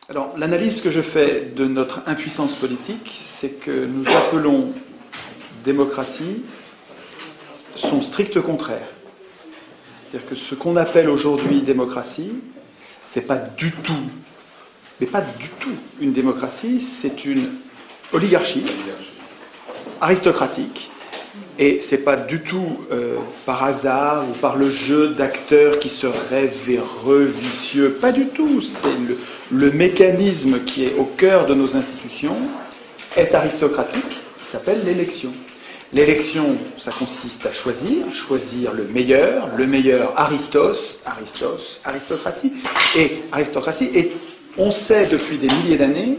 Alors, l'analyse que je fais de notre impuissance politique, c'est que nous appelons démocratie son strict contraire. C'est-à-dire que ce qu'on appelle aujourd'hui démocratie, c'est pas du tout, mais pas du tout une démocratie, c'est une oligarchie aristocratique. Et c'est pas du tout par hasard ou par le jeu d'acteurs qui seraient véreux, vicieux. Pas du tout. C'est le mécanisme qui est au cœur de nos institutions est aristocratique, qui s'appelle l'élection. L'élection, ça consiste à choisir le meilleur aristocratie. Et on sait depuis des milliers d'années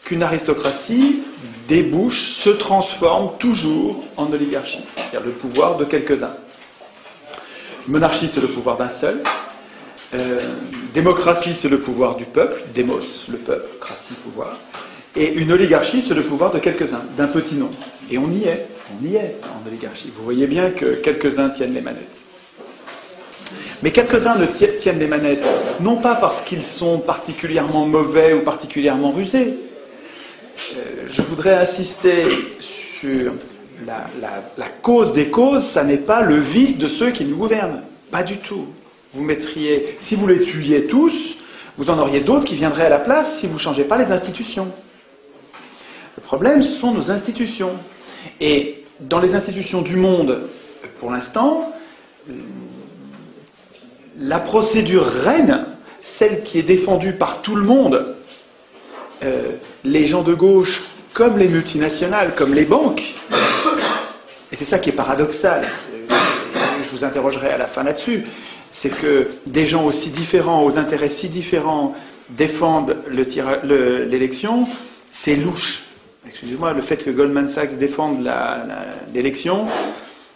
qu'une aristocratie débouche, se transforme toujours en oligarchie, c'est-à-dire le pouvoir de quelques-uns. Une monarchie, c'est le pouvoir d'un seul. Démocratie, c'est le pouvoir du peuple, démos, le peuple, cratie, pouvoir. Et une oligarchie, c'est le pouvoir de quelques-uns, d'un petit nombre. Et on y est en oligarchie. Vous voyez bien que quelques-uns tiennent les manettes. Mais quelques-uns ne tiennent les manettes, non pas parce qu'ils sont particulièrement mauvais ou particulièrement rusés. Je voudrais insister sur la cause des causes, ça n'est pas le vice de ceux qui nous gouvernent. Pas du tout. Vous mettriez, si vous les tuiez tous, vous en auriez d'autres qui viendraient à la place si vous ne changez pas les institutions. Le problème, ce sont nos institutions. Et dans les institutions du monde, pour l'instant, la procédure reine, celle qui est défendue par tout le monde, les gens de gauche, comme les multinationales, comme les banques, et c'est ça qui est paradoxal, je vous interrogerai à la fin là-dessus, c'est que des gens aussi différents, aux intérêts si différents, défendent l'élection, c'est louche. Excusez-moi, le fait que Goldman Sachs défende l'élection,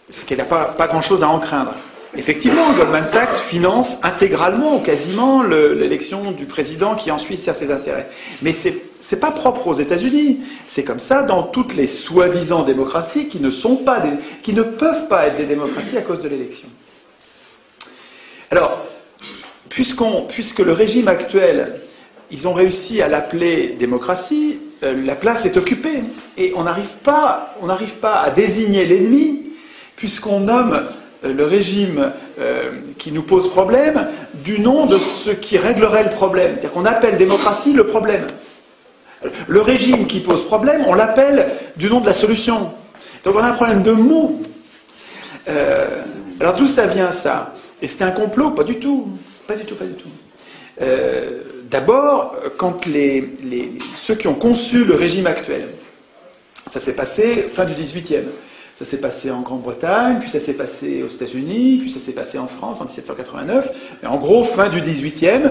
c'est qu'elle n'a pas grand-chose à en craindre. Effectivement, Goldman Sachs finance intégralement, quasiment, l'élection du président qui ensuite sert ses intérêts. Mais c'est pas propre aux États-Unis. C'est comme ça dans toutes les soi-disant démocraties qui ne peuvent pas être des démocraties à cause de l'élection. Alors, puisque le régime actuel, ils ont réussi à l'appeler démocratie, la place est occupée. Et on n'arrive pas à désigner l'ennemi, puisqu'on nomme le régime qui nous pose problème du nom de ce qui réglerait le problème. C'est-à-dire qu'on appelle démocratie le problème. Le régime qui pose problème, on l'appelle du nom de la solution. Donc on a un problème de mots. Alors d'où ça vient ça? Et c'était un complot? Pas du tout. Pas du tout. D'abord, quand ceux qui ont conçu le régime actuel, ça s'est passé fin du XVIIIe. Ça s'est passé en Grande-Bretagne, puis ça s'est passé aux États-Unis, puis ça s'est passé en France en 1789. Mais en gros, fin du XVIIIe,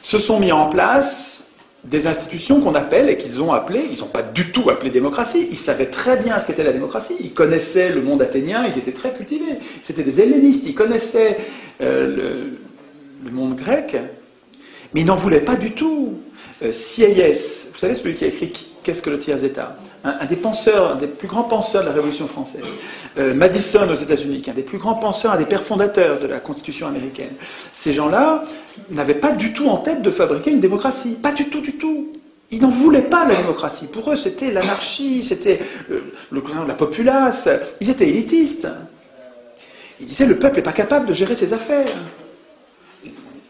se sont mis en place des institutions qu'on appelle, et qu'ils ont appelées, ils n'ont pas du tout appelé démocratie, ils savaient très bien ce qu'était la démocratie, ils connaissaient le monde athénien, ils étaient très cultivés, c'était des hellénistes, ils connaissaient le monde grec, mais ils n'en voulaient pas du tout. Sieyès, vous savez celui qui a écrit « Qu'est-ce que le tiers-État » un des penseurs, un des plus grands penseurs de la Révolution française. Madison aux États-Unis, qui est un des plus grands penseurs, un des pères fondateurs de la Constitution américaine. Ces gens-là n'avaient pas du tout en tête de fabriquer une démocratie. Pas du tout. Ils n'en voulaient pas de la démocratie. Pour eux, c'était l'anarchie, c'était la populace. Ils étaient élitistes. Ils disaient le peuple n'est pas capable de gérer ses affaires.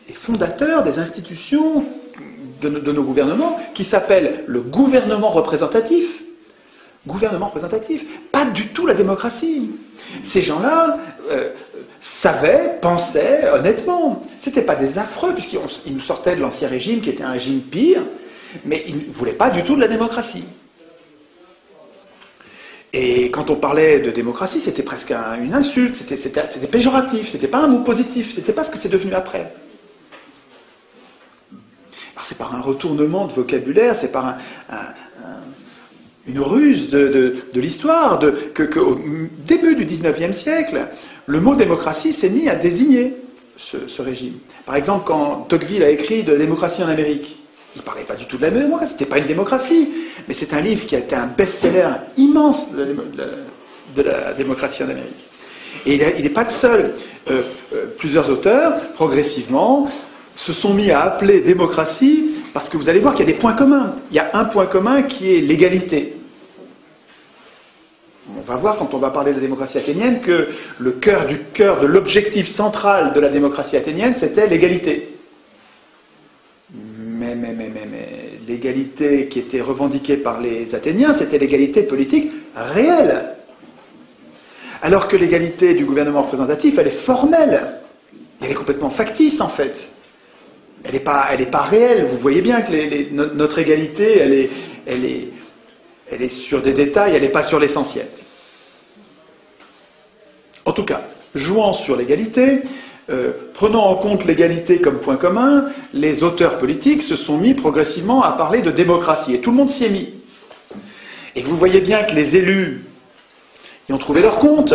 Les fondateurs des institutions de nos gouvernements, qui s'appellent le gouvernement représentatif. Gouvernement représentatif, pas du tout la démocratie. Ces gens-là pensaient honnêtement. C'était pas des affreux, puisqu'ils nous sortaient de l'ancien régime, qui était un régime pire, mais ils ne voulaient pas du tout de la démocratie. Et quand on parlait de démocratie, c'était presque une insulte, c'était péjoratif, c'était pas un mot positif, c'était pas ce que c'est devenu après. Alors c'est par un retournement de vocabulaire, c'est par une ruse de l'histoire, qu'au début du XIXe siècle, le mot démocratie s'est mis à désigner ce régime. Par exemple, quand Tocqueville a écrit de la démocratie en Amérique, il ne parlait pas du tout de la démocratie, c'était pas une démocratie, mais c'est un livre qui a été un best-seller immense de la démocratie en Amérique. Et il n'est pas le seul. Plusieurs auteurs, progressivement, se sont mis à appeler démocratie Parce que vous allez voir qu'il y a des points communs. Il y a un point commun qui est l'égalité. On va voir quand on va parler de la démocratie athénienne que le cœur de l'objectif central de la démocratie athénienne, c'était l'égalité. Mais l'égalité qui était revendiquée par les Athéniens, c'était l'égalité politique réelle. Alors que l'égalité du gouvernement représentatif, elle est formelle. Elle est complètement factice, en fait. Elle n'est pas réelle. Vous voyez bien que notre égalité, elle est sur des détails, elle n'est pas sur l'essentiel. En tout cas, jouant sur l'égalité, prenant en compte l'égalité comme point commun, les auteurs politiques se sont mis progressivement à parler de démocratie. Et tout le monde s'y est mis. Et vous voyez bien que les élus y ont trouvé leur compte,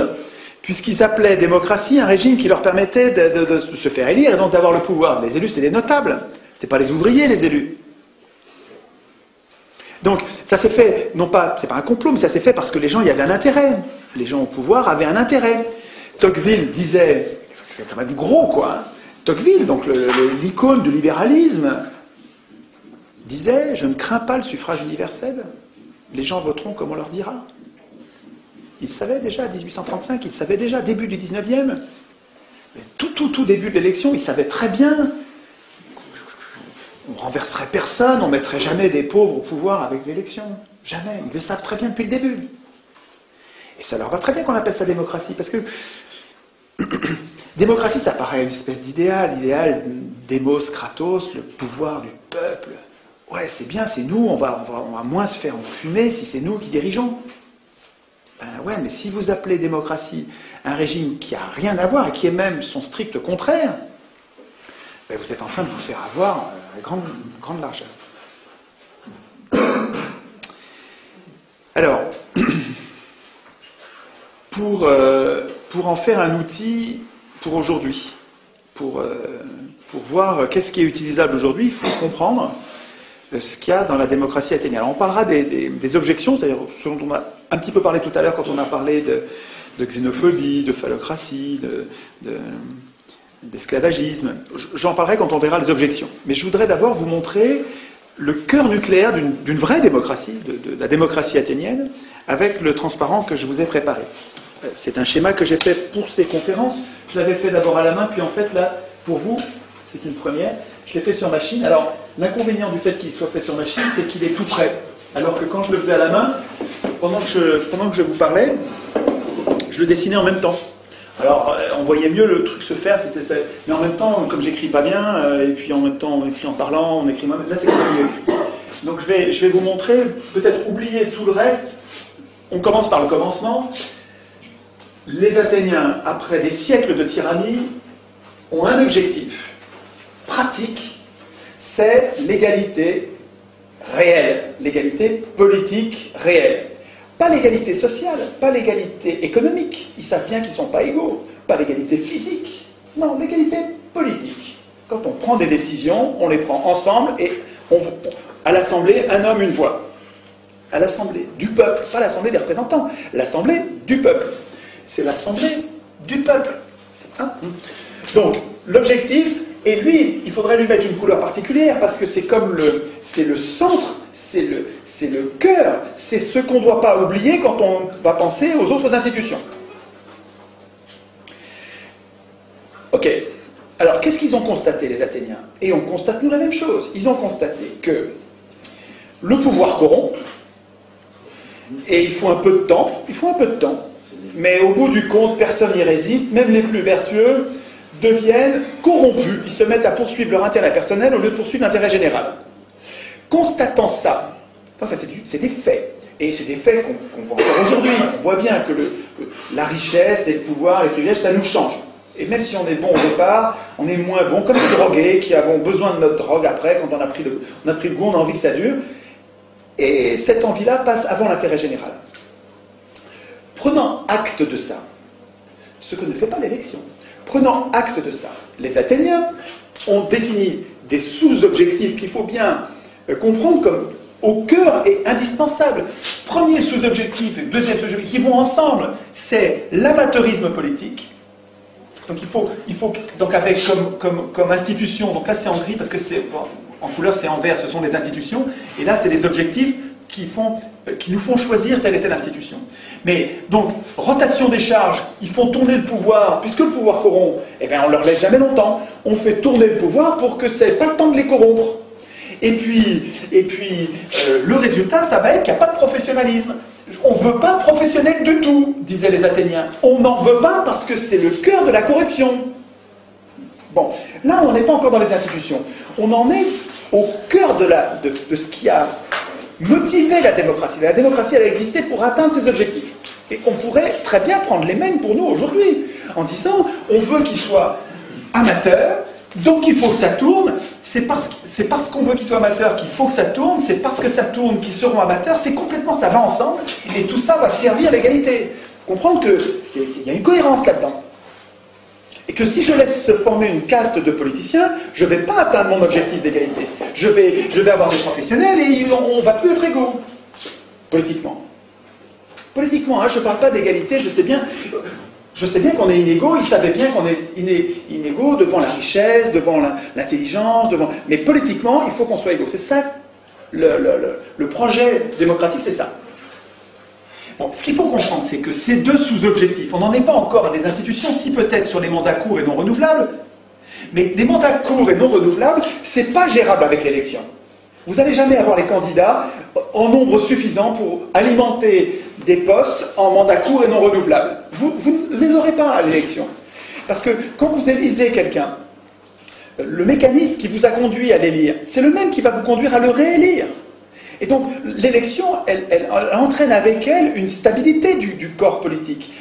puisqu'ils appelaient démocratie un régime qui leur permettait de se faire élire et donc d'avoir le pouvoir. Les élus, c'est des notables. Ce n'étaient pas les ouvriers, les élus. Donc, ça s'est fait, non pas, c'est pas un complot, mais ça s'est fait parce que les gens y avaient un intérêt. Les gens au pouvoir avaient un intérêt. Tocqueville disait, c'est quand même gros, quoi. Hein. Tocqueville, donc l'icône du libéralisme, disait, je ne crains pas le suffrage universel. Les gens voteront comme on leur dira. Il savait déjà, 1835, il savait déjà, début du 19e. Tout début de l'élection, il savait très bien. On renverserait personne, on ne mettrait jamais des pauvres au pouvoir avec l'élection. Jamais. Ils le savent très bien depuis le début. Et ça leur va très bien qu'on appelle ça démocratie, parce que démocratie, ça paraît une espèce d'idéal, l'idéal démos, kratos, le pouvoir du peuple. Ouais, c'est bien, c'est nous, on va moins se faire enfumer si c'est nous qui dirigeons. Ben ouais, mais si vous appelez démocratie un régime qui n'a rien à voir et qui est même son strict contraire, ben vous êtes en train de vous faire avoir à grande largeur. Alors, pour en faire un outil pour aujourd'hui, pour voir qu'est-ce qui est utilisable aujourd'hui, il faut comprendre ce qu'il y a dans la démocratie athénienne. Alors on parlera des objections, c'est-à-dire ce dont on a un petit peu parlé tout à l'heure quand on a parlé de xénophobie, de phallocratie, d'esclavagisme. J'en parlerai quand on verra les objections. Mais je voudrais d'abord vous montrer le cœur nucléaire d'une vraie démocratie, de la démocratie athénienne, avec le transparent que je vous ai préparé. C'est un schéma que j'ai fait pour ces conférences. Je l'avais fait d'abord à la main, puis en fait là, pour vous, c'est une première. Je l'ai fait sur machine. Alors, l'inconvénient du fait qu'il soit fait sur machine, c'est qu'il est tout prêt. Alors que quand je le faisais à la main, pendant que je vous parlais, je le dessinais en même temps. Alors, on voyait mieux le truc se faire, mais en même temps, comme j'écris pas bien, et puis en même temps, on écrit en parlant, on écrit moi-même, là c'est mieux. Donc je vais vous montrer, peut-être oublier tout le reste. On commence par le commencement. Les Athéniens, après des siècles de tyrannie, ont un objectif pratique, c'est l'égalité réelle, l'égalité politique réelle. Pas l'égalité sociale, pas l'égalité économique, ils savent bien qu'ils ne sont pas égaux, pas l'égalité physique, non, l'égalité politique. Quand on prend des décisions, on les prend ensemble et à l'Assemblée, un homme, une voix. À l'Assemblée du peuple, pas l'Assemblée des représentants, l'Assemblée du peuple. C'est l'Assemblée du peuple. Donc, l'objectif, et lui, il faudrait lui mettre une couleur particulière, parce que c'est comme c'est le centre, c'est le cœur, c'est ce qu'on ne doit pas oublier quand on va penser aux autres institutions. Ok. Alors, qu'est-ce qu'ils ont constaté, les Athéniens? Et on constate, nous, la même chose. Ils ont constaté que le pouvoir corrompt, et il faut un peu de temps, mais au bout du compte, personne n'y résiste, même les plus vertueux deviennent corrompus, ils se mettent à poursuivre leur intérêt personnel au lieu de poursuivre l'intérêt général. Constatant ça, c'est des faits, et c'est des faits qu'on voit encore aujourd'hui, on voit bien que la richesse et le pouvoir, les privilèges, ça nous change. Et même si on est bon au départ, on est moins bon, comme les drogués qui avons besoin de notre drogue après, quand on a pris le goût, on a envie que ça dure, et cette envie-là passe avant l'intérêt général. Prenant acte de ça, ce que ne fait pas l'élection, prenant acte de ça, les Athéniens ont défini des sous-objectifs qu'il faut bien comprendre comme au cœur et indispensables. Premier sous-objectif et deuxième sous-objectif qui vont ensemble, c'est l'amateurisme politique. Donc donc avec comme institution, donc là c'est en gris parce que c'est en couleur c'est en vert, ce sont des institutions, et là c'est des objectifs qui nous font choisir telle et telle institution. Mais donc, rotation des charges, ils font tourner le pouvoir, puisque le pouvoir corrompt, eh bien on ne leur laisse jamais longtemps. On fait tourner le pouvoir pour que ça n'ait pas le temps de les corrompre. Et puis le résultat, ça va être qu'il n'y a pas de professionnalisme. On ne veut pas de professionnel du tout, disaient les Athéniens. On n'en veut pas parce que c'est le cœur de la corruption. Bon, là on n'est pas encore dans les institutions. On en est au cœur de ce qui a motivé la démocratie. La démocratie, elle a existé pour atteindre ses objectifs. Et on pourrait très bien prendre les mêmes pour nous aujourd'hui, en disant, on veut qu'ils soient amateurs, donc il faut que ça tourne, c'est parce qu'on veut qu'ils soient amateurs qu'il faut que ça tourne, c'est parce que ça tourne qu'ils seront amateurs, c'est complètement, ça va ensemble, et tout ça va servir l'égalité. Comprendre qu'il y a une cohérence là-dedans. Et que si je laisse se former une caste de politiciens, je ne vais pas atteindre mon objectif d'égalité. Je vais avoir des professionnels et on ne va plus être égaux. Politiquement. Politiquement, hein, je ne parle pas d'égalité, je sais bien qu'on est inégaux, ils savaient bien qu'on est inégaux devant la richesse, devant l'intelligence, mais politiquement, il faut qu'on soit égaux. C'est ça, le projet démocratique, c'est ça. Bon, ce qu'il faut comprendre, c'est que ces deux sous-objectifs, on n'en est pas encore à des institutions, si peut-être sur les mandats courts et non renouvelables, mais des mandats courts et non renouvelables, c'est pas gérable avec l'élection. Vous n'allez jamais avoir les candidats en nombre suffisant pour alimenter des postes en mandats courts et non renouvelables. Vous ne les aurez pas à l'élection. Parce que quand vous élisez quelqu'un, le mécanisme qui vous a conduit à l'élire, c'est le même qui va vous conduire à le réélire. Et donc, l'élection, elle entraîne avec elle une stabilité du corps politique.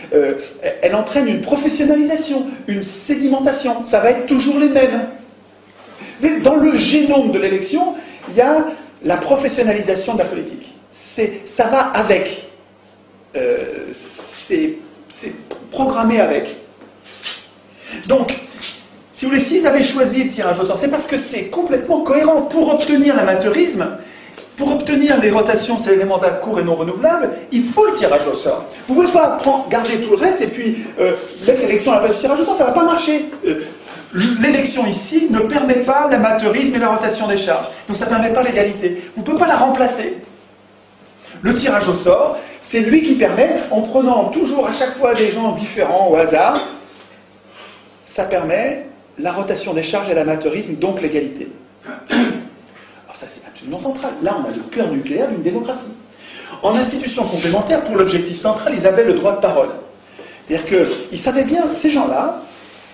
Elle entraîne une professionnalisation, une sédimentation. Ça va être toujours les mêmes. Mais dans le génome de l'élection, il y a la professionnalisation de la politique. Ça va avec. C'est programmé avec. Donc, si vous voulez, s'ils avaient choisi le tirage au sort, c'est parce que c'est complètement cohérent. Pour obtenir l'amateurisme, pour obtenir les rotations, c'est les mandats courts et non renouvelables, il faut le tirage au sort. Vous ne pouvez pas garder tout le reste et puis mettre l'élection à la place du tirage au sort, ça ne va pas marcher. L'élection ici ne permet pas l'amateurisme et la rotation des charges. Donc ça ne permet pas l'égalité. Vous ne pouvez pas la remplacer. Le tirage au sort, c'est lui qui permet, en prenant toujours à chaque fois des gens différents au hasard, ça permet la rotation des charges et l'amateurisme, donc l'égalité. Alors ça c'est absolument central. Là on a le cœur nucléaire d'une démocratie. En institution complémentaire, pour l'objectif central, ils avaient le droit de parole. C'est-à-dire qu'ils savaient bien, ces gens-là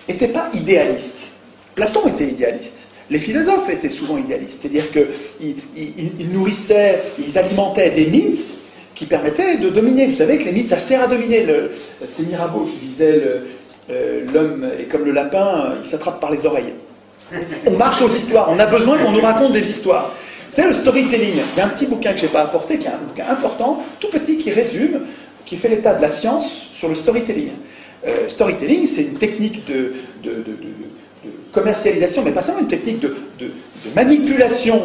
n'étaient pas idéalistes. Platon était idéaliste. Les philosophes étaient souvent idéalistes. C'est-à-dire qu'ils nourrissaient, ils alimentaient des mythes qui permettaient de dominer. Vous savez que les mythes, ça sert à dominer. C'est Mirabeau qui disait l'homme est comme le lapin, il s'attrape par les oreilles. On marche aux histoires, on a besoin qu'on nous raconte des histoires. Vous savez, le storytelling, il y a un petit bouquin que je n'ai pas apporté, qui est un bouquin important, tout petit, qui résume, qui fait l'état de la science sur le storytelling. Storytelling, c'est une technique de commercialisation, mais pas seulement une technique de manipulation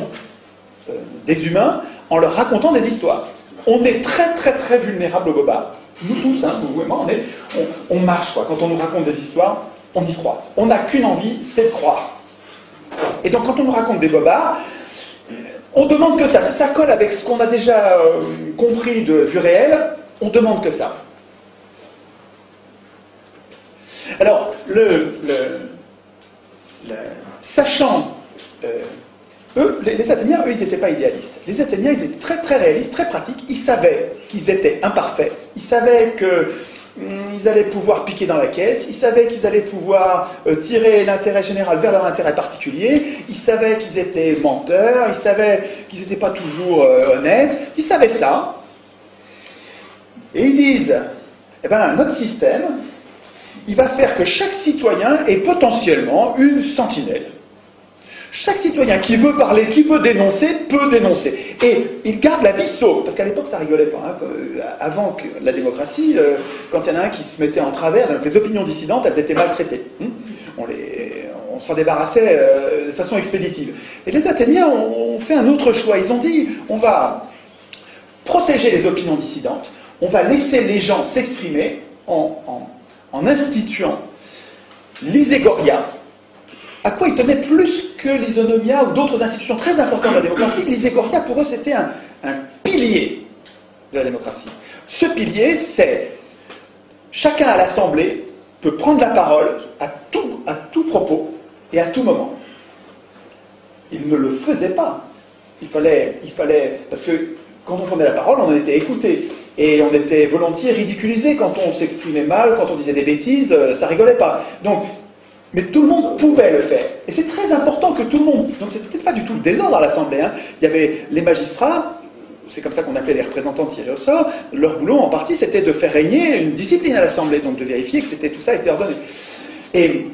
des humains en leur racontant des histoires. On est très très très vulnérable au bobards. Nous tous, hein, vous et moi, on marche quoi. Quand on nous raconte des histoires, on y croit. On n'a qu'une envie, c'est de croire. Et donc quand on nous raconte des bobards, on demande que ça. Si ça colle avec ce qu'on a déjà compris du réel, on demande que ça. Alors, sachant, les Athéniens, eux, ils n'étaient pas idéalistes. Les Athéniens, ils étaient très très réalistes, très pratiques. Ils savaient qu'ils étaient imparfaits. Ils savaient qu'ils allaient pouvoir piquer dans la caisse. Ils savaient qu'ils allaient pouvoir tirer l'intérêt général vers leur intérêt particulier. Ils savaient qu'ils étaient menteurs. Ils savaient qu'ils n'étaient pas toujours honnêtes. Ils savaient ça. Et ils disent, eh bien, notre système, il va faire que chaque citoyen est potentiellement une sentinelle. Chaque citoyen qui veut parler, qui veut dénoncer, peut dénoncer. Et il garde la vie sauve. Parce qu'à l'époque, ça rigolait pas. Hein. Avant que la démocratie, quand il y en a un qui se mettait en travers, donc les opinions dissidentes, elles étaient maltraitées. On s'en débarrassait de façon expéditive. Et les Athéniens ont fait un autre choix. Ils ont dit, on va protéger les opinions dissidentes, on va laisser les gens s'exprimer en instituant l'Iségoria, à quoi ils tenaient plus que l'Isonomia ou d'autres institutions très importantes de la démocratie. L'Iségoria, pour eux, c'était un pilier de la démocratie. Ce pilier, c'est chacun à l'Assemblée peut prendre la parole à tout propos et à tout moment. Il ne le faisait pas. Il fallait, parce que quand on prenait la parole, on en était écouté. Et on était volontiers ridiculisé quand on s'exprimait mal, quand on disait des bêtises, ça rigolait pas. Donc, mais tout le monde pouvait le faire. Et c'est très important que tout le monde... Donc c'est peut-être pas du tout le désordre à l'Assemblée. Hein. Il y avait les magistrats, c'est comme ça qu'on appelait les représentants tirés au sort, leur boulot en partie c'était de faire régner une discipline à l'Assemblée, donc de vérifier que tout ça était ordonné. Et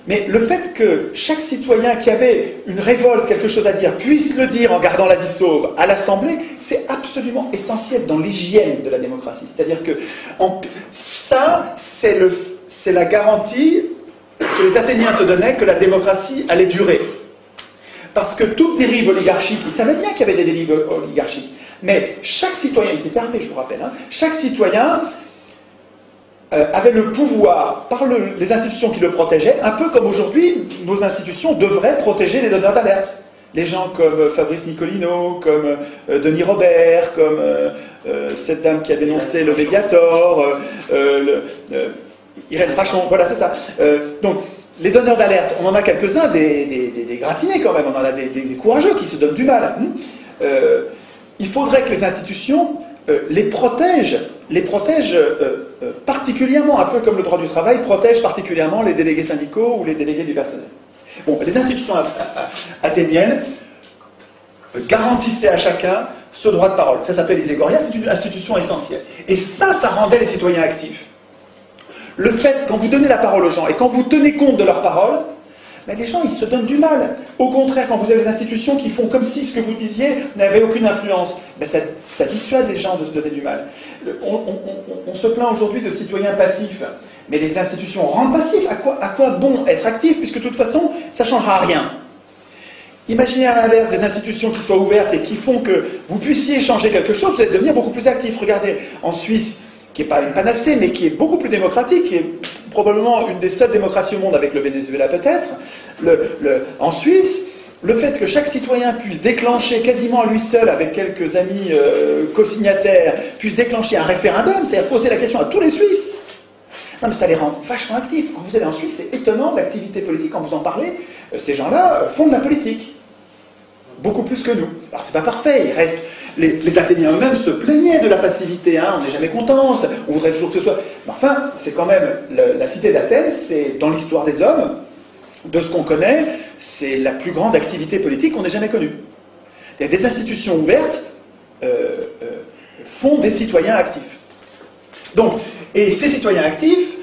mais le fait que chaque citoyen qui avait une révolte, quelque chose à dire, puisse le dire en gardant la vie sauve à l'Assemblée, c'est absolument essentiel dans l'hygiène de la démocratie. C'est-à-dire que ça, c'est la garantie que les Athéniens se donnaient que la démocratie allait durer. Parce que toute dérive oligarchique, ils savaient bien qu'il y avait des dérives oligarchiques, mais chaque citoyen, il s'est armé, je vous rappelle, hein, chaque citoyen avait le pouvoir, par les institutions qui le protégeaient, un peu comme aujourd'hui, nos institutions devraient protéger les donneurs d'alerte. Les gens comme Fabrice Nicolino, comme Denis Robert, comme cette dame qui a dénoncé le Mediator, Irène Frachon, voilà, c'est ça. Donc, les donneurs d'alerte, on en a quelques-uns, des gratinés quand même, on en a des courageux qui se donnent du mal. Il faudrait que les institutions les protègent particulièrement, un peu comme le droit du travail, protège particulièrement les délégués syndicaux ou les délégués du personnel. Bon, les institutions athéniennes garantissaient à chacun ce droit de parole. Ça s'appelle l'Iségoria, c'est une institution essentielle. Et ça rendait les citoyens actifs. Le fait, quand vous donnez la parole aux gens et quand vous tenez compte de leurs paroles, ben les gens, ils se donnent du mal. Au contraire, quand vous avez des institutions qui font comme si ce que vous disiez n'avait aucune influence, ben ça dissuade les gens de se donner du mal. On se plaint aujourd'hui de citoyens passifs, mais les institutions rendent passifs. À quoi bon être actif, puisque de toute façon, ça ne changera rien. Imaginez à l'inverse des institutions qui soient ouvertes et qui font que vous puissiez changer quelque chose, vous allez devenir beaucoup plus actif. Regardez, en Suisse, qui n'est pas une panacée, mais qui est beaucoup plus démocratique, qui est probablement une des seules démocraties au monde avec le Venezuela peut-être, en Suisse, le fait que chaque citoyen puisse déclencher quasiment à lui seul, avec quelques amis co-signataires, puisse déclencher un référendum, c'est-à-dire poser la question à tous les Suisses. Non mais ça les rend vachement actifs. Quand vous allez en Suisse, c'est étonnant l'activité politique, quand vous en parlez, ces gens-là font de la politique. Beaucoup plus que nous. Alors c'est pas parfait, il reste... Les Athéniens eux-mêmes se plaignaient de la passivité, hein, on n'est jamais content, on voudrait toujours que ce soit... Mais enfin, c'est quand même... La cité d'Athènes, c'est dans l'histoire des hommes, de ce qu'on connaît, c'est la plus grande activité politique qu'on ait jamais connue. Il y a des institutions ouvertes font des citoyens actifs. Donc, et ces citoyens actifs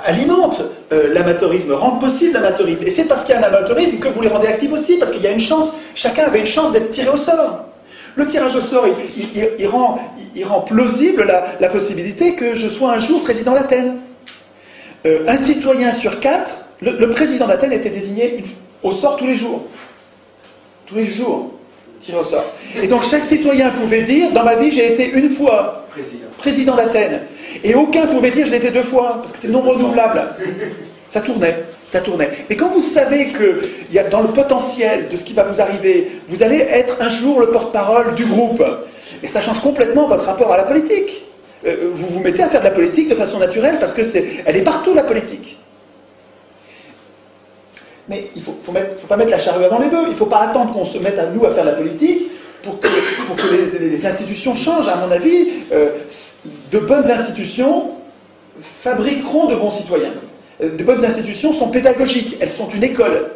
alimentent l'amateurisme, rendent possible l'amateurisme. Et c'est parce qu'il y a un amateurisme que vous les rendez actifs aussi, parce qu'il y a une chance, chacun avait une chance d'être tiré au sort. Le tirage au sort, il rend plausible la possibilité que je sois un jour président d'Athènes. Un citoyen sur 4, le président d'Athènes était désigné au sort tous les jours. Tous les jours, tiré au sort. Et donc chaque citoyen pouvait dire, dans ma vie j'ai été une fois président d'Athènes. Et aucun pouvait dire je l'ai été 2 fois, parce que c'était non renouvelable. Ça tournait. Mais quand vous savez que dans le potentiel de ce qui va vous arriver, vous allez être un jour le porte-parole du groupe, et ça change complètement votre rapport à la politique. Vous vous mettez à faire de la politique de façon naturelle, parce que elle est partout la politique. Mais il ne faut pas mettre la charrue avant les bœufs, il ne faut pas attendre qu'on se mette à nous à faire la politique pour que les institutions changent. À mon avis, de bonnes institutions fabriqueront de bons citoyens. De bonnes institutions sont pédagogiques, elles sont une école.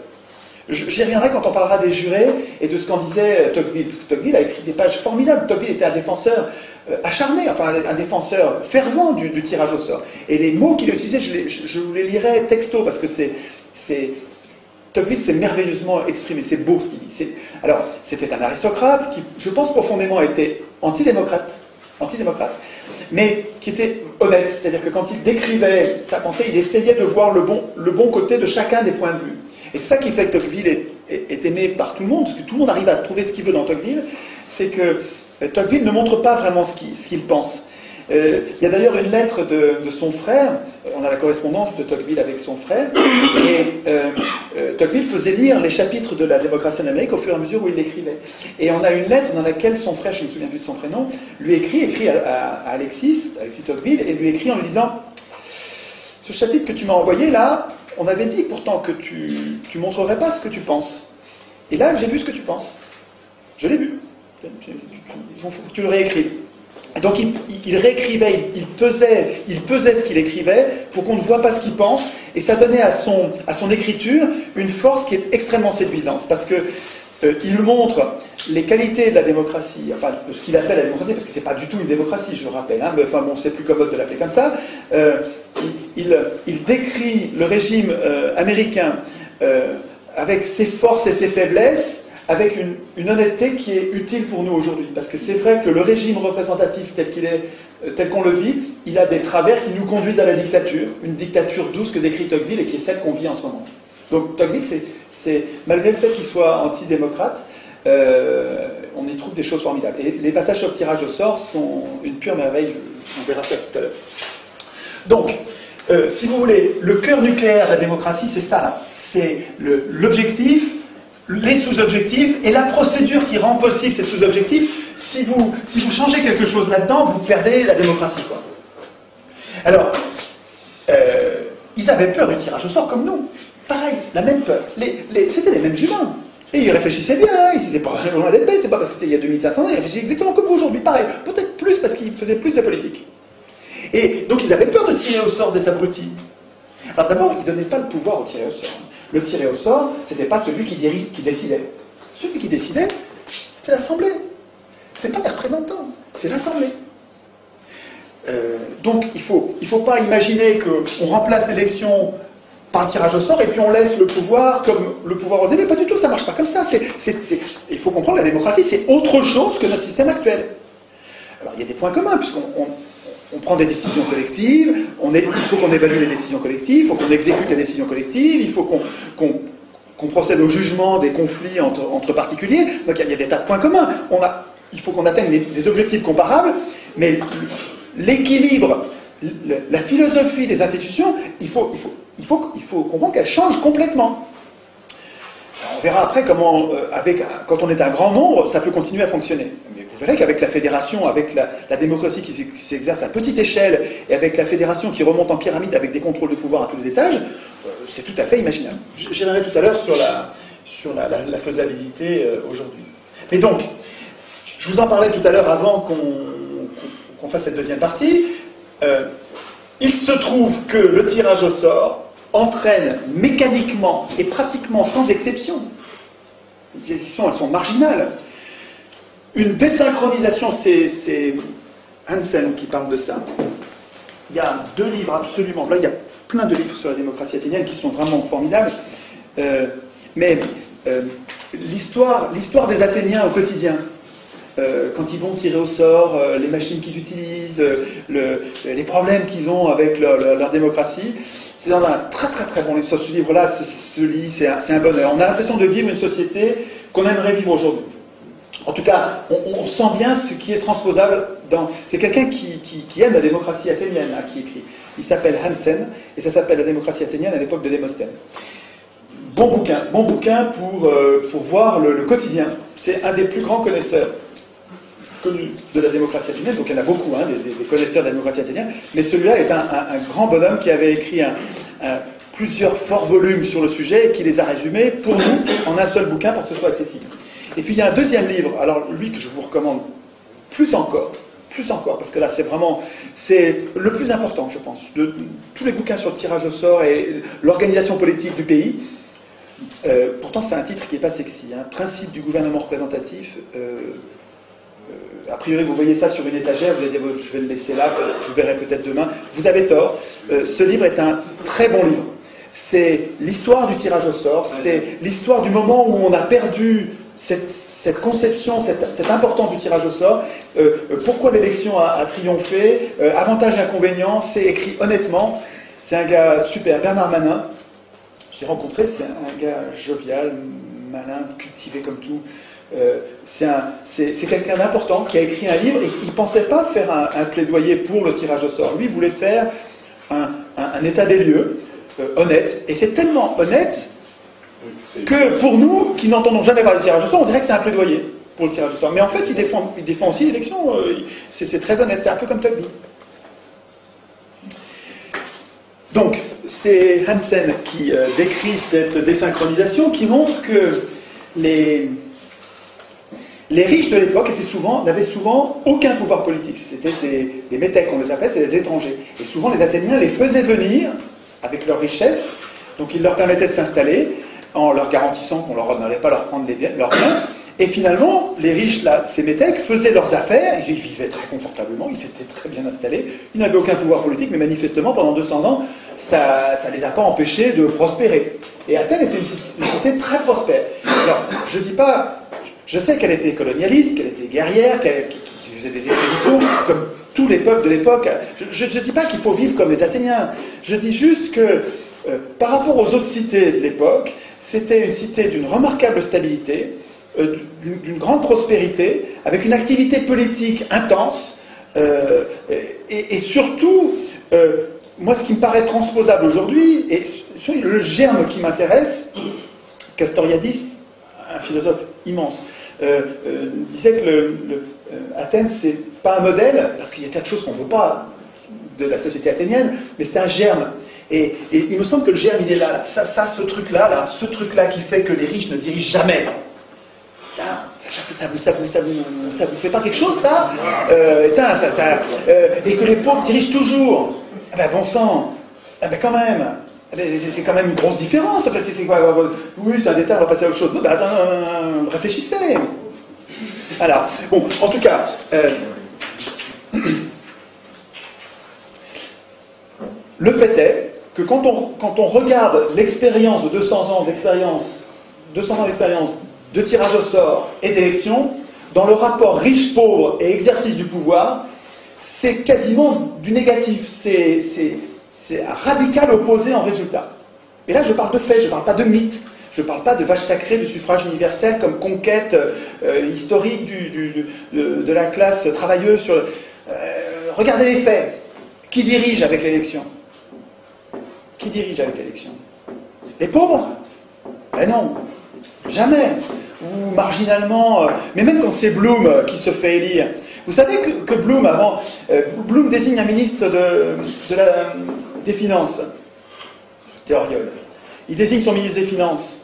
J'y reviendrai quand on parlera des jurés et de ce qu'en disait Tocqueville. Tocqueville a écrit des pages formidables. Tocqueville était un défenseur acharné, enfin un défenseur fervent du tirage au sort. Et les mots qu'il utilisait, je vous les lirai texto, parce que Tocqueville s'est merveilleusement exprimé, c'est beau ce qu'il dit. Alors, c'était un aristocrate qui, je pense profondément, était antidémocrate, mais qui était honnête, c'est-à-dire que quand il décrivait sa pensée, il essayait de voir le bon côté de chacun des points de vue. Et c'est ça qui fait que Tocqueville est aimé par tout le monde, parce que tout le monde arrive à trouver ce qu'il veut dans Tocqueville, c'est que Tocqueville ne montre pas vraiment ce qu'il pense. Il y a d'ailleurs une lettre de son frère, on a la correspondance de Tocqueville avec son frère, et Tocqueville faisait lire les chapitres de la démocratie en Amérique au fur et à mesure où il l'écrivait. Et on a une lettre dans laquelle son frère, je ne me souviens plus de son prénom, lui écrit à Alexis Tocqueville, et lui écrit en lui disant « Ce chapitre que tu m'as envoyé là, on avait dit pourtant que tu montrerais pas ce que tu penses. Et là, j'ai vu ce que tu penses. Je l'ai vu. Il faut que tu le réécrives. » Donc il réécrivait, il pesait ce qu'il écrivait pour qu'on ne voit pas ce qu'il pense, et ça donnait à son écriture une force qui est extrêmement séduisante, parce que il montre les qualités de la démocratie, enfin de ce qu'il appelle la démocratie, parce que c'est pas du tout une démocratie, je le rappelle, hein, mais enfin bon, c'est plus commode de l'appeler comme ça. Il décrit le régime américain avec ses forces et ses faiblesses, avec une honnêteté qui est utile pour nous aujourd'hui. Parce que c'est vrai que le régime représentatif tel qu'on le vit, il a des travers qui nous conduisent à la dictature, une dictature douce que décrit Tocqueville et qui est celle qu'on vit en ce moment. Donc Tocqueville, malgré le fait qu'il soit antidémocrate, on y trouve des choses formidables. Et les passages sur le tirage au sort sont une pure merveille, on verra ça tout à l'heure. Donc, si vous voulez, le cœur nucléaire de la démocratie, c'est ça là. C'est l'objectif, les sous-objectifs et la procédure qui rend possible ces sous-objectifs. Si vous changez quelque chose là-dedans, vous perdez la démocratie, quoi. Alors, ils avaient peur du tirage au sort comme nous. Pareil, la même peur. C'était les mêmes humains. Et ils réfléchissaient bien, ils n'étaient pas loin d'être bêtes, c'est pas parce que c'était il y a 2500 ans, ils réfléchissaient exactement comme vous aujourd'hui, pareil. Peut-être plus parce qu'ils faisaient plus de politique. Et donc ils avaient peur de tirer au sort des abrutis. Alors d'abord, ils ne donnaient pas le pouvoir au tiré au sort. Le tiré au sort, c'était pas celui qui décidait. Celui qui décidait, c'était l'Assemblée. C'est pas les représentants, c'est l'Assemblée. Donc il faut pas imaginer qu'on remplace l'élection par un tirage au sort et puis on laisse le pouvoir comme le pouvoir aux élus. Pas du tout, ça marche pas comme ça. Il faut comprendre, la démocratie, c'est autre chose que notre système actuel. Alors il y a des points communs, puisqu'on prend des décisions collectives, il faut qu'on évalue les décisions collectives, il faut qu'on exécute les décisions collectives, il faut qu'on procède au jugement des conflits entre particuliers. Donc il y a des tas de points communs. Il faut qu'on atteigne des objectifs comparables, mais l'équilibre, la philosophie des institutions, il faut comprendre qu'elle change complètement. On verra après comment, quand on est un grand nombre, ça peut continuer à fonctionner. Mais vous verrez qu'avec la fédération, avec la démocratie qui s'exerce à petite échelle, et avec la fédération qui remonte en pyramide avec des contrôles de pouvoir à tous les étages, c'est tout à fait imaginable. J'y reviendrai tout à l'heure sur la faisabilité aujourd'hui. Et donc, je vous en parlais tout à l'heure avant qu'on fasse cette deuxième partie. Il se trouve que le tirage au sort entraîne mécaniquement et pratiquement sans exception, les exceptions elles sont marginales, une désynchronisation, c'est Hansen qui parle de ça. Il y a 2 livres absolument, là il y a plein de livres sur la démocratie athénienne qui sont vraiment formidables, mais l'histoire des Athéniens au quotidien, quand ils vont tirer au sort, les machines qu'ils utilisent, les problèmes qu'ils ont avec leur démocratie, c'est dans un très très très bon livre. Ce livre-là se lit, c'est un bonheur. On a l'impression de vivre une société qu'on aimerait vivre aujourd'hui. En tout cas, on sent bien ce qui est transposable dans... C'est quelqu'un qui aime la démocratie athénienne, hein, qui écrit. Il s'appelle Hansen, et ça s'appelle La démocratie athénienne à l'époque de Démosthène. Bon bouquin pour voir le quotidien. C'est un des plus grands connaisseurs connus de la démocratie athénienne, donc il y en a beaucoup, hein, des connaisseurs de la démocratie athénienne, mais celui-là est un grand bonhomme qui avait écrit plusieurs forts volumes sur le sujet et qui les a résumés pour nous en un seul bouquin pour que ce soit accessible. Et puis il y a un deuxième livre, alors lui que je vous recommande plus encore, parce que là c'est le plus important, je pense, de tous les bouquins sur le tirage au sort et l'organisation politique du pays. Pourtant c'est un titre qui n'est pas sexy, hein. Principe du gouvernement représentatif. A priori, vous voyez ça sur une étagère, vous allez dire, je vais le laisser là, je verrai peut-être demain. Vous avez tort. Ce livre est un très bon livre. C'est l'histoire du tirage au sort, c'est l'histoire du moment où on a perdu cette conception, cette importance du tirage au sort, pourquoi l'élection a triomphé, avantages et inconvénients, c'est écrit honnêtement. C'est un gars super, Bernard Manin. J'ai rencontré, c'est un gars jovial, malin, cultivé comme tout. C'est quelqu'un d'important qui a écrit un livre et il ne pensait pas faire un plaidoyer pour le tirage au sort. Lui, il voulait faire un état des lieux honnête. Et c'est tellement honnête que pour nous, qui n'entendons jamais parler de tirage au sort, on dirait que c'est un plaidoyer pour le tirage au sort. Mais en fait, il défend aussi l'élection. C'est très honnête. C'est un peu comme Tocqueville. Donc, c'est Hansen qui décrit cette désynchronisation, qui montre que les riches de l'époque n'avaient souvent aucun pouvoir politique. C'était des métèques, on les appelle, c'était des étrangers. Et souvent, les Athéniens les faisaient venir avec leur richesse, donc ils leur permettaient de s'installer en leur garantissant qu'on n'allait pas leur prendre leurs biens. Et finalement, les riches, là, ces métèques, faisaient leurs affaires, ils vivaient très confortablement, ils s'étaient très bien installés, ils n'avaient aucun pouvoir politique, mais manifestement, pendant 200 ans, ça ne les a pas empêchés de prospérer. Et Athènes était une cité très prospère. Alors, je dis pas... Je sais qu'elle était colonialiste, qu'elle était guerrière, qu'elle faisait des expéditions, comme tous les peuples de l'époque. Je ne dis pas qu'il faut vivre comme les Athéniens. Je dis juste que, par rapport aux autres cités de l'époque, c'était une cité d'une remarquable stabilité, d'une grande prospérité, avec une activité politique intense, et surtout, moi, ce qui me paraît transposable aujourd'hui, et le germe qui m'intéresse, Castoriadis, un philosophe immense, disait que Athènes, c'est pas un modèle, parce qu'il y a tas de choses qu'on ne veut pas de la société athénienne, mais c'est un germe. Et il me semble que le germe, il est là. Ce truc-là qui fait que les riches ne dirigent jamais. Ça vous fait pas quelque chose, ça, et que les pauvres dirigent toujours. Ah ben, bon sang, ah ben, quand même. C'est quand même une grosse différence. En fait, c'est quoi? Oui, c'est un détail, on va passer à autre chose. Ben, attends, réfléchissez. Alors, bon, en tout cas, le fait est que quand on regarde l'expérience de 200 ans d'expérience de tirage au sort et d'élection, dans le rapport riche-pauvre et exercice du pouvoir, c'est quasiment du négatif. C'est un radical opposé en résultat. Et là, je parle de faits, je ne parle pas de mythes, je ne parle pas de vache sacrée du suffrage universel comme conquête historique de la classe travailleuse. Regardez les faits. Qui dirige avec l'élection? Qui dirige avec l'élection? Les pauvres? Ben non, jamais. Ou marginalement, mais même quand c'est Blum qui se fait élire. Vous savez que Blum, avant, Blum désigne un ministre des Finances, Théoriol. Il désigne son ministre des Finances.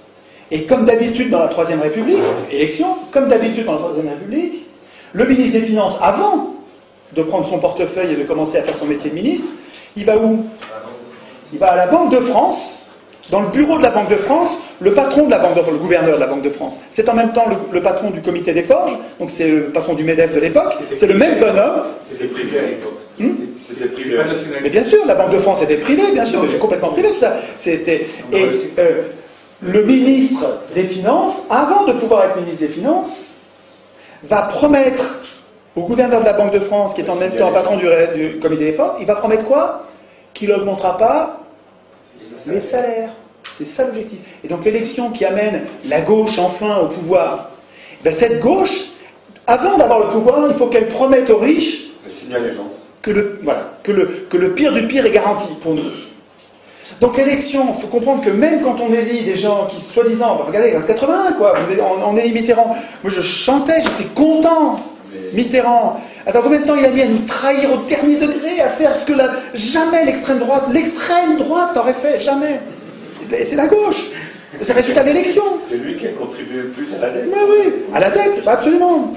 Et comme d'habitude dans la Troisième République, élection, comme d'habitude dans la Troisième République, le ministre des Finances, avant de prendre son portefeuille et de commencer à faire son métier de ministre, il va où? Il va à la Banque de France. Dans le bureau de la Banque de France, le patron de la Banque de France, le gouverneur de la Banque de France, c'est en même temps le patron du comité des forges, donc c'est le patron du MEDEF de l'époque, c'est le même bonhomme. C'était privé à l'époque. C'était privé. Mais bien sûr, la Banque de France était privée, bien sûr, mais c'est complètement privé tout ça. Le ministre des Finances, avant de pouvoir être ministre des Finances, va promettre au gouverneur de la Banque de France, qui est en même temps patron du comité des forges, il va promettre quoi? Qu'il n'augmentera pas les salaires. C'est ça l'objectif. Et donc l'élection qui amène la gauche enfin au pouvoir, ben cette gauche, avant d'avoir le pouvoir, il faut qu'elle promette aux riches que le pire du pire est garanti pour nous. Donc l'élection, il faut comprendre que même quand on élit des gens qui, soi-disant, regardez, en 81, quoi, on élit Mitterrand. Moi je chantais, j'étais content. Mitterrand. Attends, combien de temps il a mis à nous trahir au dernier degré, à faire ce que jamais l'extrême droite aurait fait, jamais. C'est la gauche. C'est le résultat de l'élection. C'est lui qui a contribué le plus à la dette. Mais oui, à la dette, absolument.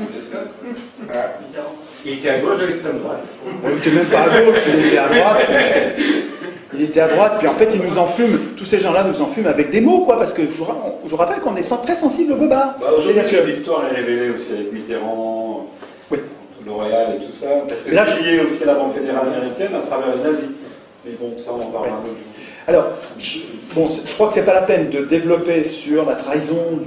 Il était à gauche de l'extrême droite. Il n'était même pas à gauche, il était à droite. Il était à droite, puis en fait, il nous enfume, tous ces gens-là nous enfument avec des mots, quoi, parce que je vous rappelle qu'on est très sensible au boba. Aujourd'hui, l'histoire est révélée aussi avec Mitterrand, oui. L'Oréal et tout ça, parce que c'est lié aussi à la Banque fédérale américaine à travers les nazis. Mais bon, ça, on en parlera un autre jour. Alors, je crois que c'est pas la peine de développer sur la trahison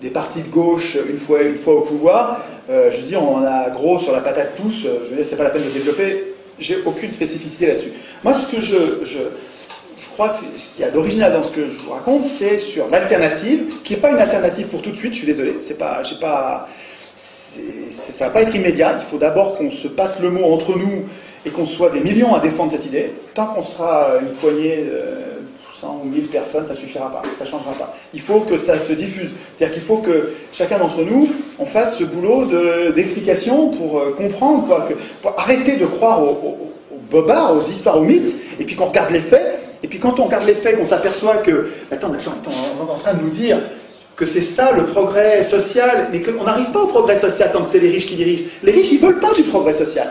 des partis de gauche une fois au pouvoir. Je veux dire, on en a gros sur la patate tous. Je veux dire, c'est pas la peine de développer. J'ai aucune spécificité là-dessus. Moi, ce que je crois crois que ce qu'il y a d'original dans ce que je vous raconte, c'est sur l'alternative, qui n'est pas une alternative pour tout de suite, je suis désolé, ça va pas être immédiat, il faut d'abord qu'on se passe le mot entre nous et qu'on soit des millions à défendre cette idée. Tant qu'on sera une poignée, 100 ou 1000 personnes, ça ne suffira pas, ça ne changera pas. Il faut que ça se diffuse, c'est-à-dire qu'il faut que chacun d'entre nous, on fasse ce boulot d'explication pour comprendre, quoi, pour arrêter de croire aux bobards, aux histoires, aux mythes, et puis qu'on regarde les faits. Et puis quand on regarde les faits, qu'on s'aperçoit que, attends, on est en train de nous dire que c'est ça le progrès social, mais qu'on n'arrive pas au progrès social tant que c'est les riches qui dirigent. Les riches, ils ne veulent pas du progrès social.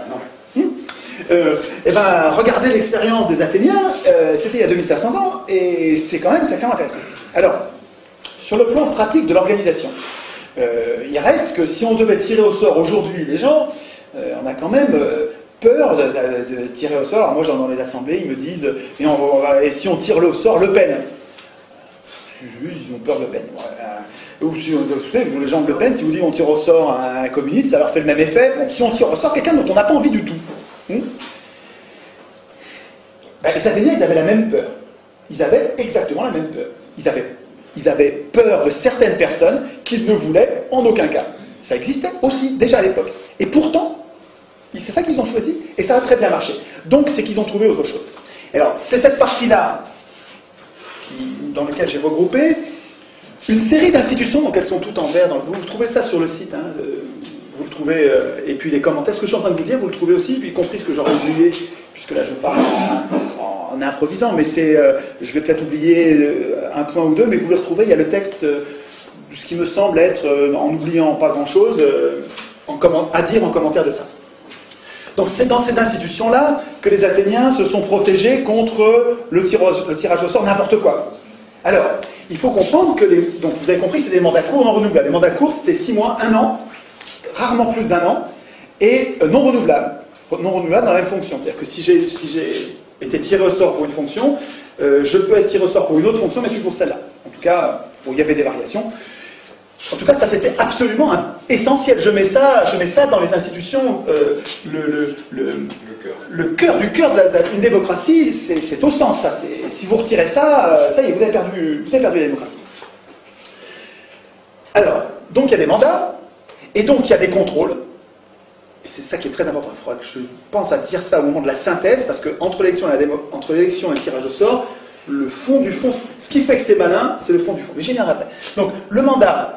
Regardez l'expérience des Athéniens, c'était il y a 2500 ans, et c'est quand même intéressant. Alors, sur le plan pratique de l'organisation, il reste que si on devait tirer au sort aujourd'hui les gens, on a quand même peur de tirer au sort. Alors moi, dans les assemblées, ils me disent et si on tire au sort Le Pen? Ils ont peur de Le Pen. Ou si, vous savez, les gens de Le Pen, si vous dites on tire au sort un communiste, ça leur fait le même effet. Bon, si on tire au sort quelqu'un dont on n'a pas envie du tout. Les Athéniens, ils avaient la même peur. Ils avaient exactement la même peur. Ils avaient peur de certaines personnes qu'ils ne voulaient en aucun cas. Ça existait aussi, déjà à l'époque. Et pourtant, c'est ça qu'ils ont choisi, et ça a très bien marché. Donc, c'est qu'ils ont trouvé autre chose. Alors, c'est cette partie-là dans laquelle j'ai regroupé une série d'institutions, donc elles sont toutes en vert. Vous trouvez ça sur le site, hein, vous le trouvez, et puis les commentaires, ce que je suis en train de vous dire, vous le trouvez aussi, y compris ce que j'aurais oublié, puisque là je parle en improvisant, mais je vais peut-être oublier un point ou deux, mais vous le retrouvez, il y a le texte, ce qui me semble être, en oubliant pas grand-chose, à dire en commentaire de ça. Donc c'est dans ces institutions-là que les Athéniens se sont protégés contre le tirage au sort, n'importe quoi. Alors, il faut comprendre que donc vous avez compris, c'est des mandats courts non renouvelables. Les mandats courts, c'était 6 mois, 1 an, rarement plus d'1 an, et non renouvelables. Non renouvelables dans la même fonction. C'est-à-dire que si j'ai été tiré au sort pour une fonction, je peux être tiré au sort pour une autre fonction, mais plus pour celle-là. En tout cas, il y avait des variations. En tout cas, ça c'était absolument essentiel. Je mets ça dans les institutions. Le cœur du cœur d'une démocratie, c'est au centre. Ça, si vous retirez ça, ça y est, vous avez perdu la démocratie. Alors, donc il y a des mandats, et donc il y a des contrôles. Et c'est ça qui est très important. Il faudra que je pense à dire ça au moment de la synthèse, parce qu'entre l'élection et le tirage au sort, le fond du fond, ce qui fait que c'est malin, c'est le fond du fond. Mais j'y viendrai après. Donc, le mandat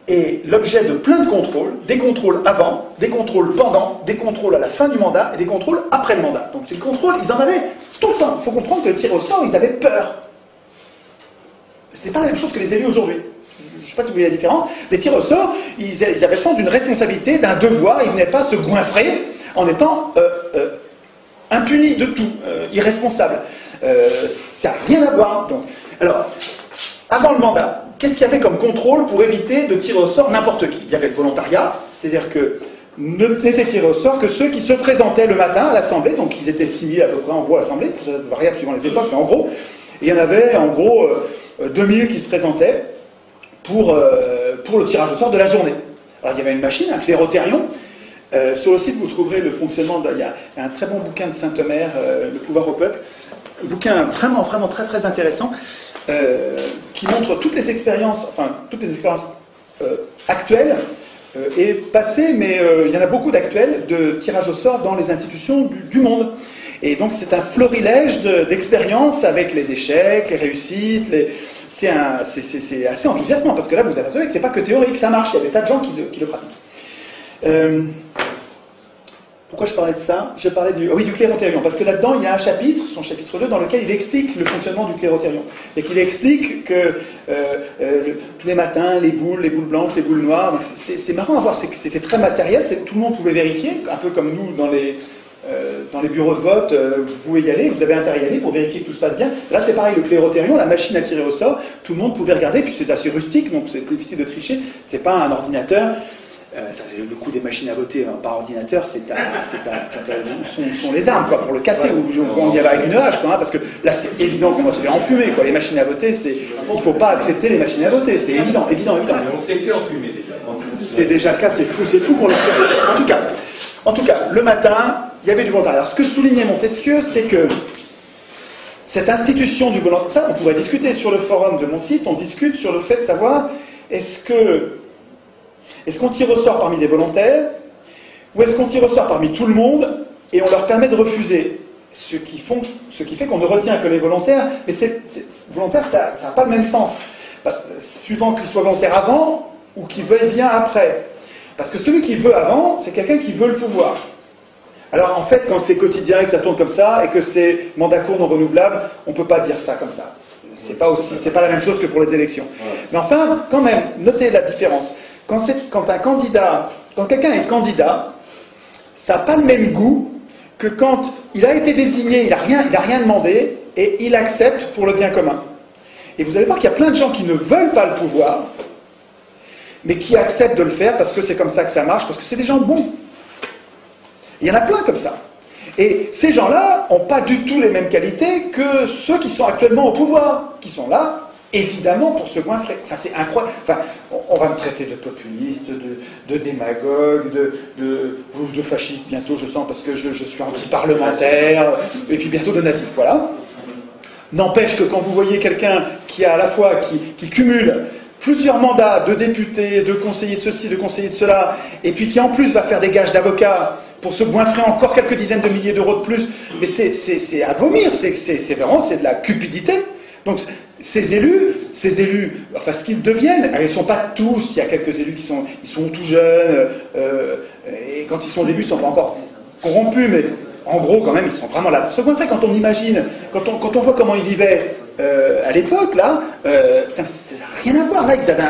est l'objet de plein de contrôles, des contrôles avant, des contrôles pendant, des contrôles à la fin du mandat et des contrôles après le mandat. Donc ces contrôles, ils en avaient tout le temps. Il faut comprendre que le tir au sort, ils avaient peur. Ce n'est pas la même chose que les élus aujourd'hui. Je ne sais pas si vous voyez la différence. Les tirs au sort, ils avaient le sens d'une responsabilité, d'un devoir. Ils ne venaient pas se goinfrer en étant impunis de tout, irresponsables. Ça n'a rien à voir. Donc, alors, avant le mandat, qu'est-ce qu'il y avait comme contrôle pour éviter de tirer au sort n'importe qui? Il y avait le volontariat, c'est-à-dire que n'étaient tirés au sort que ceux qui se présentaient le matin à l'Assemblée, donc ils étaient 6000 à peu près en gros à l'Assemblée, ça variable suivant les époques, mais en gros, et il y en avait en gros 2000 qui se présentaient pour le tirage au sort de la journée. Alors il y avait une machine, un clérotérion. Sur le site, vous trouverez le fonctionnement. Il y a un très bon bouquin de Saint-Omer, Le pouvoir au peuple. Un bouquin vraiment, vraiment très, très intéressant qui montre toutes les expériences actuelles et passées, mais il y en a beaucoup d'actuelles de tirage au sort dans les institutions du monde. Et donc c'est un florilège d'expériences avec les échecs, les réussites. C'est assez enthousiasmant parce que là, vous apercevez que c'est pas que théorique, ça marche. Il y a des tas de gens qui le pratiquent. Pourquoi je parlais de ça? Je parlais du clérotérion, parce que là-dedans, il y a un chapitre, son chapitre 2, dans lequel il explique le fonctionnement du clérotérion. Et qu'il explique que tous les matins, les boules blanches, les boules noires, c'est marrant à voir, c'était très matériel, tout le monde pouvait vérifier, un peu comme nous dans les bureaux de vote, vous pouvez y aller, vous avez intérêt à y aller pour vérifier que tout se passe bien. Là, c'est pareil, le clérotérion, la machine à tirer au sort, tout le monde pouvait regarder, puis c'est assez rustique, donc c'est difficile de tricher, c'est pas un ordinateur. Le coût des machines à voter par ordinateur, sont les armes quoi, pour le casser. On y va avec une hache, quoi, hein, parce que là c'est évident qu'on va se faire enfumer. Quoi. Les machines à voter, il ne faut pas accepter les machines à voter, c'est évident. Mais on s'est fait enfumer déjà. C'est déjà le cas, c'est fou qu'on le fait. En tout cas, le matin, il y avait du volontariat. Alors ce que soulignait Montesquieu, c'est cette institution du volontariat, ça on pourrait discuter sur le forum de mon site, on discute sur le fait de savoir est-ce qu'on tire au sort parmi des volontaires ou est-ce qu'on tire au sort parmi tout le monde et on leur permet de refuser, ce qui fait qu'on ne retient que les volontaires, mais volontaire ça n'a pas le même sens, suivant qu'ils soient volontaires avant ou qu'ils veuillent bien après. Parce que celui qui veut avant, c'est quelqu'un qui veut le pouvoir. Alors en fait, quand c'est quotidien et que ça tourne comme ça, et que c'est mandat court non renouvelable, on ne peut pas dire ça comme ça. C'est pas la même chose que pour les élections. Mais enfin, quand même, notez la différence. Quand quelqu'un est candidat, ça n'a pas le même goût que quand il a été désigné, il n'a rien demandé, et il accepte pour le bien commun. Et vous allez voir qu'il y a plein de gens qui ne veulent pas le pouvoir, mais qui acceptent de le faire parce que c'est comme ça que ça marche, parce que c'est des gens bons. Il y en a plein comme ça. Et ces gens-là n'ont pas du tout les mêmes qualités que ceux qui sont actuellement au pouvoir, qui sont là, évidemment, pour se goinfrer. Enfin, c'est incroyable. Enfin, on va me traiter de populiste, de démagogue, de fasciste bientôt, je sens, parce que je suis anti-parlementaire, et puis bientôt de nazi. Voilà. N'empêche que quand vous voyez quelqu'un qui a à la fois, qui cumule plusieurs mandats de député, de conseiller de ceci, de conseiller de cela, et puis qui en plus va faire des gages d'avocat pour se goinfrer encore quelques dizaines de milliers d'euros de plus, mais c'est à vomir, c'est vraiment de la cupidité. Donc ces élus, enfin ce qu'ils deviennent, ils ne sont pas tous, il y a quelques élus qui sont tout jeunes, et quand ils sont au début, ils ne sont pas encore corrompus, mais en gros quand même, ils sont vraiment là pour se goinfrer. Quand on imagine, quand on voit comment ils vivaient à l'époque, là, putain, ça n'a rien à voir. Là, ils avaient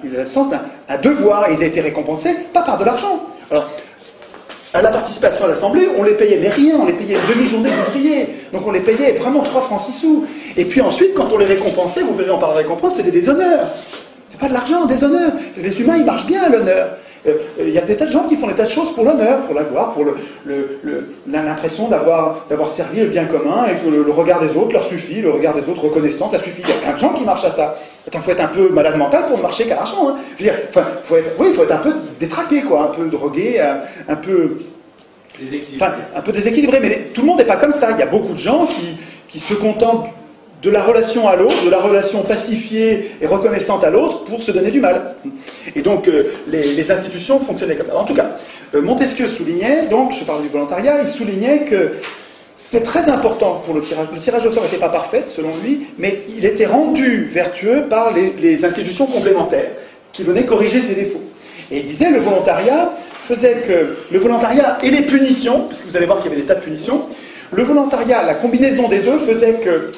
le sens d'un devoir, ils ont été récompensés, pas par de l'argent. Alors, à la participation à l'Assemblée, on les payait, mais rien, on les payait une demi-journée d'ouvrier. Donc on les payait vraiment 3 francs 6 sous. Et puis ensuite, quand on les récompensait, vous verrez en parlant de récompense, c'était des honneurs. C'est pas de l'argent, des honneurs. Les humains, ils marchent bien à l'honneur. Il y a des tas de gens qui font des tas de choses pour l'honneur, pour la gloire, pour l'impression d'avoir servi le bien commun et que le regard des autres leur suffit, le regard des autres reconnaissant, ça suffit. Il y a plein de gens qui marchent à ça. Attends, il faut être un peu malade mental pour ne marcher qu'à l'argent. Hein. Je veux dire, faut être un peu détraqué, quoi, un peu drogué, un peu déséquilibré. Mais tout le monde n'est pas comme ça. Il y a beaucoup de gens qui se contentent de la relation à l'autre, de la relation pacifiée et reconnaissante à l'autre pour se donner du mal. Et donc, les institutions fonctionnaient comme ça. En tout cas, Montesquieu soulignait, donc, je parle du volontariat, il soulignait que c'était très important pour le tirage. Le tirage au sort n'était pas parfait, selon lui, mais il était rendu vertueux par les institutions complémentaires qui venaient corriger ses défauts. Et il disait, le volontariat faisait que le volontariat et les punitions, parce que vous allez voir qu'il y avait des tas de punitions, le volontariat, la combinaison des deux faisait que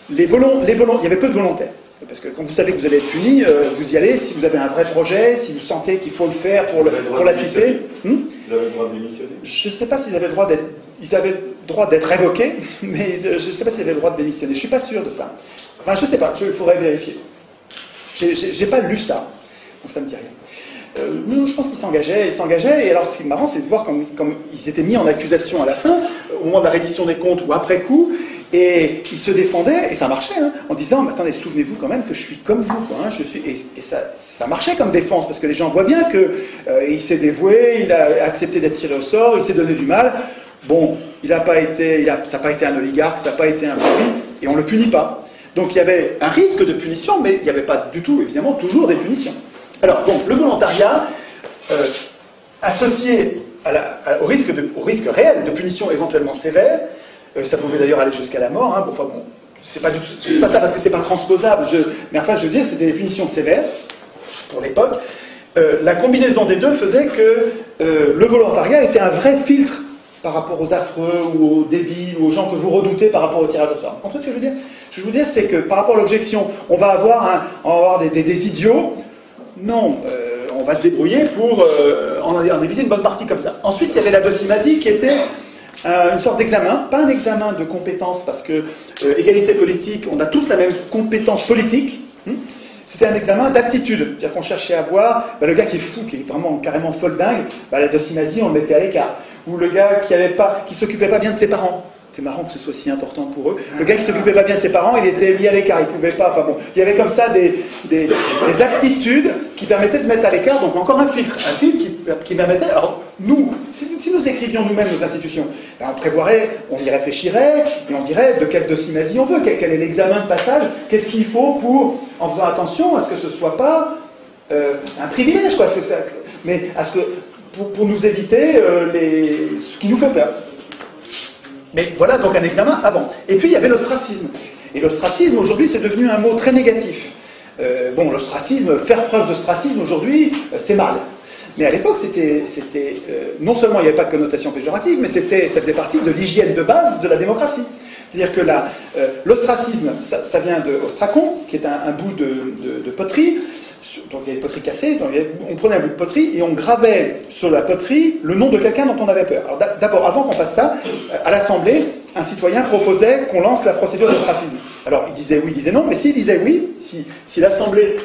il y avait peu de volontaires. Parce que quand vous savez que vous allez être puni, vous y allez si vous avez un vrai projet, si vous sentez qu'il faut le faire pour la cité. Vous avez le droit de démissionner? Je ne sais pas s'ils avaient le droit d'être... Ils avaient le droit d'être révoqués, mais je ne sais pas s'ils avaient le droit de démissionner. Je ne suis pas sûr de ça. Enfin, je ne sais pas, il faudrait vérifier. Je n'ai pas lu ça, donc ça ne me dit rien. Je pense qu'ils s'engageaient, et alors ce qui est marrant, c'est de voir comme ils étaient mis en accusation à la fin, au moment de la reddition des comptes ou après coup, et ils se défendaient, et ça marchait, hein, en disant, mais attendez, souvenez-vous quand même que je suis comme vous, quoi, hein, et ça marchait comme défense, parce que les gens voient bien qu'il s'est dévoué, il a accepté d'être tiré au sort, il s'est donné du mal. Bon, ça n'a pas été un oligarque, ça n'a pas été un pourri, et on ne le punit pas. Donc il y avait un risque de punition, mais il n'y avait pas du tout, évidemment, toujours des punitions. Alors, donc, le volontariat, associé au risque réel de punition éventuellement sévère, ça pouvait d'ailleurs aller jusqu'à la mort, hein, c'est pas ça parce que c'est pas transposable, mais enfin, je veux dire, c'était des punitions sévères, pour l'époque. La combinaison des deux faisait que le volontariat était un vrai filtre par rapport aux affreux ou aux débiles ou aux gens que vous redoutez par rapport au tirage au sort. Vous comprenez ce que je veux dire? Ce que je veux dire, c'est que par rapport à l'objection, on va avoir des idiots. Non, on va se débrouiller pour en éviter une bonne partie comme ça. Ensuite, il y avait la docimasie qui était une sorte d'examen, pas un examen de compétences, parce que égalité politique, on a tous la même compétence politique. C'était un examen d'aptitude, c'est-à-dire qu'on cherchait à voir le gars qui est fou, qui est vraiment carrément folle dingue, la docimasie, on le mettait à l'écart. Ou le gars qui s'occupait pas bien de ses parents. c'est marrant que ce soit si important pour eux. Le gars qui s'occupait pas bien de ses parents, il était mis à l'écart, il pouvait pas. Enfin bon, il y avait comme ça des aptitudes qui permettaient de mettre à l'écart, donc encore un filtre qui permettait. Alors nous, si nous écrivions nous-mêmes nos institutions, ben, on prévoirait, on y réfléchirait, et on dirait de quelle docimasie on veut, quel est l'examen de passage, qu'est-ce qu'il faut pour, en faisant attention à ce que ce soit pas un privilège, quoi, mais à ce que pour nous éviter ce qui nous fait peur. Mais voilà donc un examen avant. Et puis il y avait l'ostracisme. Et l'ostracisme, aujourd'hui, c'est devenu un mot très négatif. Bon, l'ostracisme, faire preuve d'ostracisme, aujourd'hui, c'est mal. Mais à l'époque, c'était non seulement il n'y avait pas de connotation péjorative, mais ça faisait partie de l'hygiène de base de la démocratie. C'est-à-dire que l'ostracisme, ça vient de ostracon, qui est un bout de poterie. Donc il y avait des poteries cassées, on prenait un bout de poterie et on gravait sur la poterie le nom de quelqu'un dont on avait peur. Alors d'abord, avant qu'on fasse ça, à l'Assemblée, un citoyen proposait qu'on lance la procédure d'ostracisme. Alors il disait oui, il disait non, mais s'il disait oui, si l'Assemblée,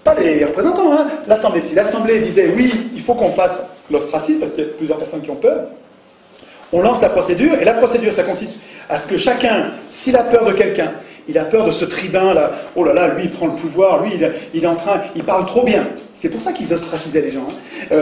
pas les représentants, hein, l'Assemblée, si l'Assemblée disait oui, il faut qu'on fasse l'ostracisme, parce qu'il y a plusieurs personnes qui ont peur, on lance la procédure, et la procédure, ça consiste à ce que chacun, s'il a peur de quelqu'un, il a peur de ce tribun là, oh là là, lui il prend le pouvoir, lui il parle trop bien. C'est pour ça qu'ils ostracisaient les gens. Hein.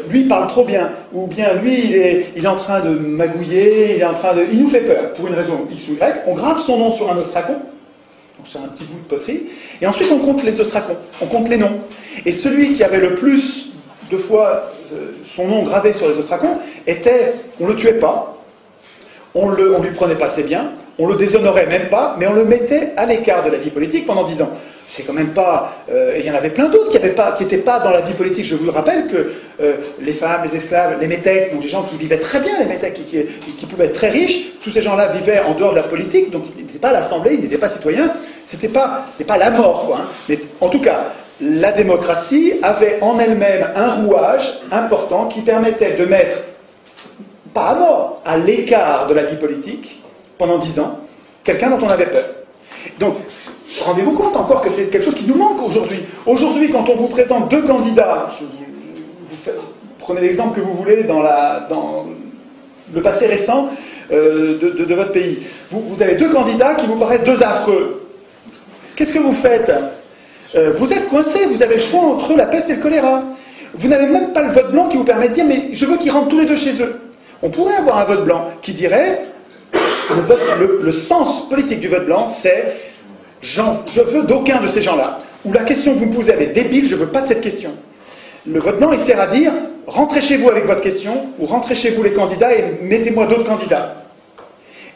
Lui il parle trop bien, ou bien lui il est en train de magouiller, il nous fait peur, pour une raison X ou Y, on grave son nom sur un ostracon, donc sur un petit bout de poterie, et ensuite on compte les ostracons, on compte les noms. Et celui qui avait le plus de fois son nom gravé sur les ostracons, on ne le tuait pas, on lui prenait pas ses biens, on le déshonorait même pas, mais on le mettait à l'écart de la vie politique pendant 10 ans. C'est quand même pas... et il y en avait plein d'autres qui n'étaient pas dans la vie politique. Je vous le rappelle que les femmes, les esclaves, les métèques, donc des gens qui vivaient très bien, les métèques qui pouvaient être très riches, tous ces gens-là vivaient en dehors de la politique, donc ils n'étaient pas à l'Assemblée, ils n'étaient pas citoyens, c'était pas la mort, quoi. Hein. Mais en tout cas, la démocratie avait en elle-même un rouage important qui permettait de mettre, pas à mort, à l'écart de la vie politique, pendant 10 ans, quelqu'un dont on avait peur. Donc, rendez-vous compte encore que c'est quelque chose qui nous manque aujourd'hui. Aujourd'hui, quand on vous présente deux candidats, prenez l'exemple que vous voulez dans le passé récent de votre pays, vous avez deux candidats qui vous paraissent deux affreux. Qu'est-ce que vous faites? Vous êtes coincé, vous avez le choix entre la peste et le choléra. Vous n'avez même pas le vote blanc qui vous permet de dire « mais je veux qu'ils rentrent tous les deux chez eux ». On pourrait avoir un vote blanc qui dirait... Le sens politique du vote blanc, c'est je veux d'aucun de ces gens-là. Ou la question que vous me posez, elle est débile, je ne veux pas de cette question. Le vote blanc, il sert à dire rentrez chez vous avec votre question, ou rentrez chez vous les candidats et mettez-moi d'autres candidats.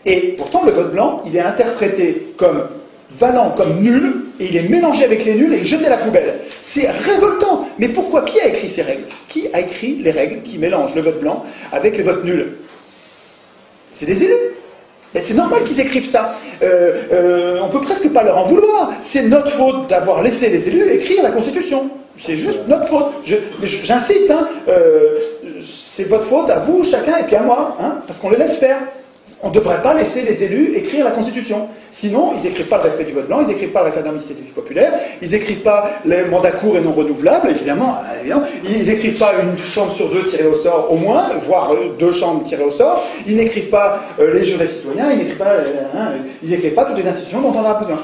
Et pourtant, le vote blanc, il est interprété comme valant, comme nul, et il est mélangé avec les nuls et jeté à la poubelle. C'est révoltant. Mais pourquoi? Qui a écrit ces règles? Qui a écrit les règles qui mélangent le vote blanc avec les votes nuls? C'est des élus. Mais c'est normal qu'ils écrivent ça. On peut presque pas leur en vouloir. C'est notre faute d'avoir laissé les élus écrire la Constitution. C'est juste notre faute. J'insiste, hein, c'est votre faute à vous, chacun, et puis à moi, hein, parce qu'on les laisse faire. On ne devrait pas laisser les élus écrire la Constitution. Sinon, ils n'écrivent pas le respect du vote blanc, ils n'écrivent pas le référendum d'initiative populaire, ils n'écrivent pas les mandats courts et non renouvelables, évidemment, ils n'écrivent pas une chambre sur deux tirée au sort au moins, voire deux chambres tirées au sort, ils n'écrivent pas les jurés citoyens, ils n'écrivent pas toutes les institutions dont on a besoin.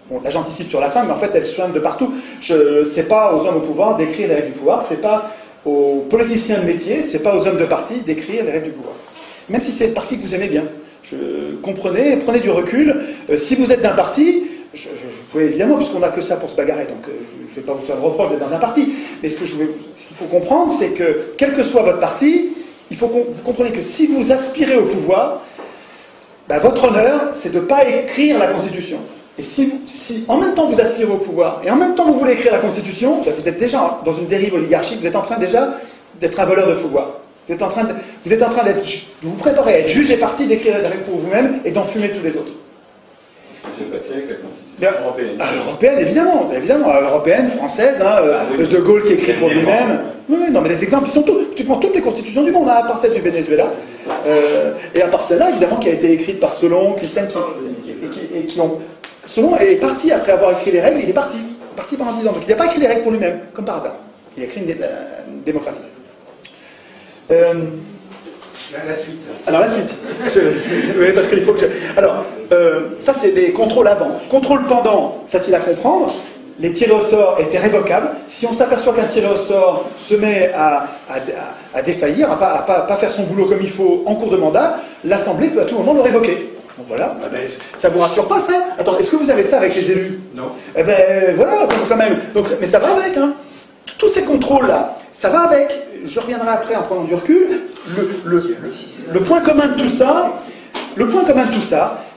Bon, là j'anticipe sur la fin, mais en fait elles soignent de partout. C'est pas aux hommes au pouvoir d'écrire les règles du pouvoir, c'est pas aux politiciens de métier, c'est pas aux hommes de parti d'écrire les règles du pouvoir. Même si c'est le parti que vous aimez bien. Comprenez, prenez du recul. Si vous êtes d'un parti, vous pouvez évidemment, puisqu'on n'a que ça pour se bagarrer, donc je ne vais pas vous faire le reproche d'être dans un parti, mais ce qu'il faut comprendre, c'est que, quel que soit votre parti, il faut que vous compreniez que si vous aspirez au pouvoir, ben, votre honneur, c'est de ne pas écrire la Constitution. Et si en même temps vous aspirez au pouvoir, et en même temps vous voulez écrire la Constitution, ben, vous êtes déjà dans une dérive oligarchique, vous êtes en train déjà d'être un voleur de pouvoir. Vous êtes en train vous préparez à être juge et parti, d'écrire des règles pour vous-même et d'enfumer tous les autres. Ce qui s'est passé avec la Constitution européenne. Européenne, évidemment, européenne, française, hein, De Gaulle qui écrit pour lui-même. Oui, non, mais les exemples, ils sont tous. Tu prends toutes les constitutions du monde, hein, à part celle du Venezuela, et à part celle-là, évidemment, qui a été écrite par Solon, Clisthène, Solon est parti après avoir écrit les règles, il est parti pendant 10 ans. Donc il n'a pas écrit les règles pour lui-même, comme par hasard. Il a écrit une démocratie. La suite. Alors la suite. Oui, parce qu'il faut que Alors, ça c'est des contrôles avant. Contrôle pendant, facile à comprendre. Les tirés au sort étaient révocables. Si on s'aperçoit qu'un tiré au sort se met à défaillir, à pas faire son boulot comme il faut en cours de mandat, l'Assemblée peut à tout moment le révoquer. Donc voilà, ça vous rassure pas ça? Attends, est-ce que vous avez ça avec les élus? Non. Eh ben voilà, quand même. Donc, mais ça va avec, hein. Tous ces contrôles-là, ça va avec. Je reviendrai après en prenant du recul. Le point commun de tout ça,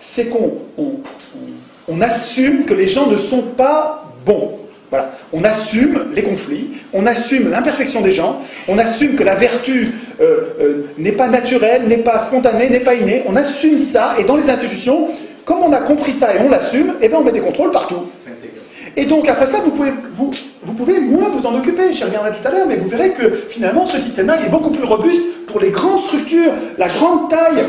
c'est qu'on assume que les gens ne sont pas bons. Voilà. On assume les conflits, on assume l'imperfection des gens, on assume que la vertu n'est pas naturelle, n'est pas spontanée, n'est pas innée. On assume ça, et dans les institutions, comme on a compris ça et on l'assume, eh ben on met des contrôles partout. Et donc après ça, vous pouvez moins vous en occuper, j'y reviendrai tout à l'heure, mais vous verrez que finalement ce système-là est beaucoup plus robuste pour les grandes structures, la grande taille.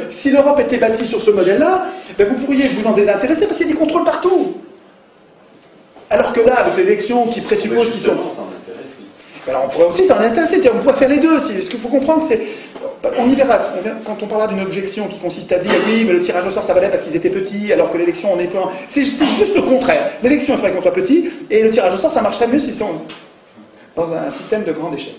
Si l'Europe était bâtie sur ce modèle-là, ben vous pourriez vous en désintéresser parce qu'il y a des contrôles partout. Alors que là, avec l'élection qui présuppose qu'ils sont... Alors on pourrait aussi s'en intéresser, on pourrait faire les deux. Ce qu'il faut comprendre, c'est... On y verra, quand on parlera d'une objection qui consiste à dire oui, mais le tirage au sort ça valait parce qu'ils étaient petits, alors que l'élection on est plein. C'est juste le contraire. L'élection il faudrait qu'on soit petit, et le tirage au sort ça marcherait mieux si c'est dans un système de grande échelle.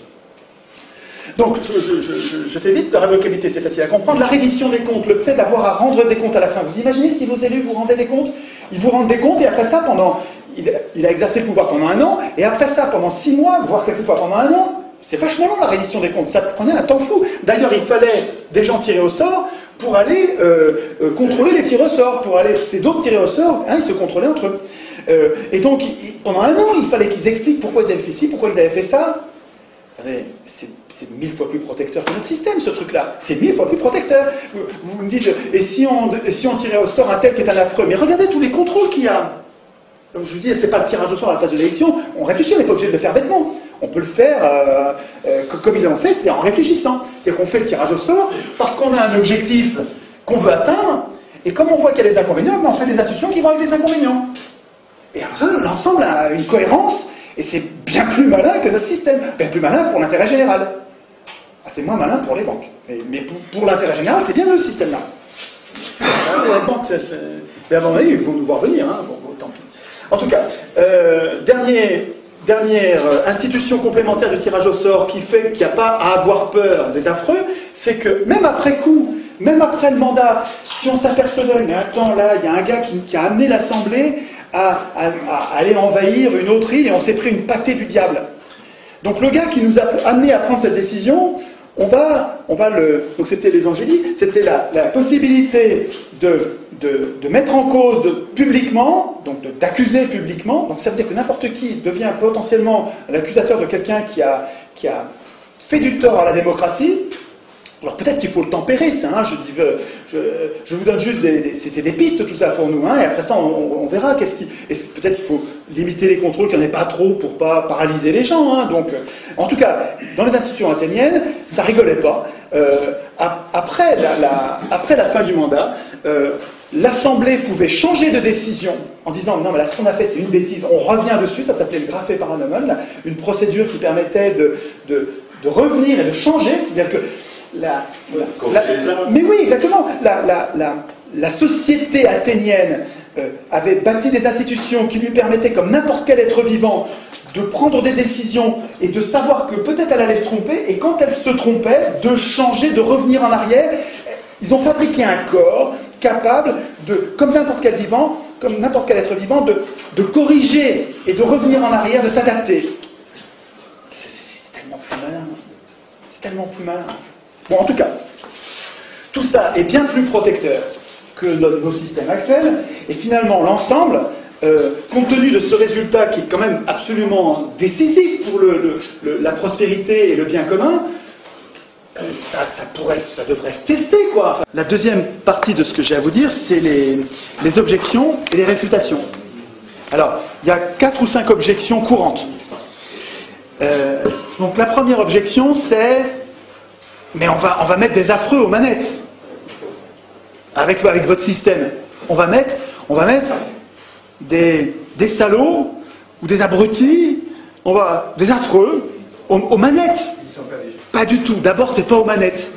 Donc je fais vite, la révocabilité c'est facile à comprendre. La reddition des comptes, le fait d'avoir à rendre des comptes à la fin. Vous imaginez si vos élus vous rendaient des comptes? Ils vous rendent des comptes et après ça, il a exercé le pouvoir pendant 1 an, et après ça pendant 6 mois, voire quelquefois pendant 1 an. C'est vachement long la reddition des comptes, ça prenait un temps fou. D'ailleurs, il fallait des gens tirés au sort pour aller contrôler les tirés au sort, c'est d'autres tirés au sort, hein, ils se contrôlaient entre eux. Et donc, pendant 1 an, il fallait qu'ils expliquent pourquoi ils avaient fait ci, pourquoi ils avaient fait ça. C'est 1000 fois plus protecteur que notre système, ce truc-là. C'est 1000 fois plus protecteur. Vous me dites, et si on tirait au sort un tel qui est un affreux? Mais regardez tous les contrôles qu'il y a. Donc je vous dis, c'est pas le tirage au sort à la place de l'élection. On réfléchit, on n'est pas obligé de le faire bêtement. On peut le faire comme ils l'ont fait, c'est en réfléchissant. C'est-à-dire qu'on fait le tirage au sort parce qu'on a un objectif qu'on veut atteindre, et comme on voit qu'il y a des inconvénients, on fait des institutions qui vont avec les inconvénients. Et alors ça, l'ensemble a une cohérence, et c'est bien plus malin que notre système. Bien plus malin pour l'intérêt général. Ah, c'est moins malin pour les banques. Mais pour l'intérêt général, c'est bien le système-là. Les banques, mais à mon avis, ils vont nous voir venir. Hein. Bon, tant pis. En tout cas, dernière institution complémentaire de tirage au sort qui fait qu'il n'y a pas à avoir peur des affreux, c'est que même après coup, même après le mandat, si on s'apercevait, mais attends, là, il y a un gars qui a amené l'Assemblée à aller envahir une autre île et on s'est pris une pâtée du diable. Donc le gars qui nous a amené à prendre cette décision, on va donc c'était les angéliques, c'était la possibilité de mettre en cause publiquement, donc d'accuser publiquement, donc ça veut dire que n'importe qui devient potentiellement l'accusateur de quelqu'un qui a fait du tort à la démocratie. Alors peut-être qu'il faut le tempérer, ça, hein, je vous donne juste c'était des pistes tout ça pour nous, hein, et après ça on verra peut-être qu'il faut limiter les contrôles, qu'il n'y en ait pas trop pour pas paralyser les gens, hein, donc en tout cas dans les institutions athéniennes ça rigolait pas. Après la fin du mandat, l'Assemblée pouvait changer de décision en disant non mais là ce qu'on a fait c'est une bêtise, on revient dessus, ça s'appelait le graphé paranomon, une procédure qui permettait de revenir et de changer, c'est-à-dire que mais oui, exactement. La société athénienne avait bâti des institutions qui lui permettaient, comme n'importe quel être vivant, de prendre des décisions et de savoir que peut-être elle allait se tromper, et quand elle se trompait, de changer, de revenir en arrière. Ils ont fabriqué un corps capable comme n'importe quel vivant, comme n'importe quel être vivant, de corriger et de revenir en arrière, de s'adapter. C'est tellement plus malin. C'est tellement plus malin. Bon, en tout cas, tout ça est bien plus protecteur que nos systèmes actuels, et finalement, l'ensemble, compte tenu de ce résultat qui est quand même absolument décisif pour la prospérité et le bien commun, ça devrait se tester, quoi. Enfin, la deuxième partie de ce que j'ai à vous dire, c'est les objections et les réfutations. Alors, il y a 4 ou 5 objections courantes. Donc, la première objection, c'est... Mais on va mettre des affreux aux manettes. Avec votre système. On va mettre des salauds ou des abrutis, des affreux aux manettes. Pas du tout. D'abord, c'est pas aux manettes.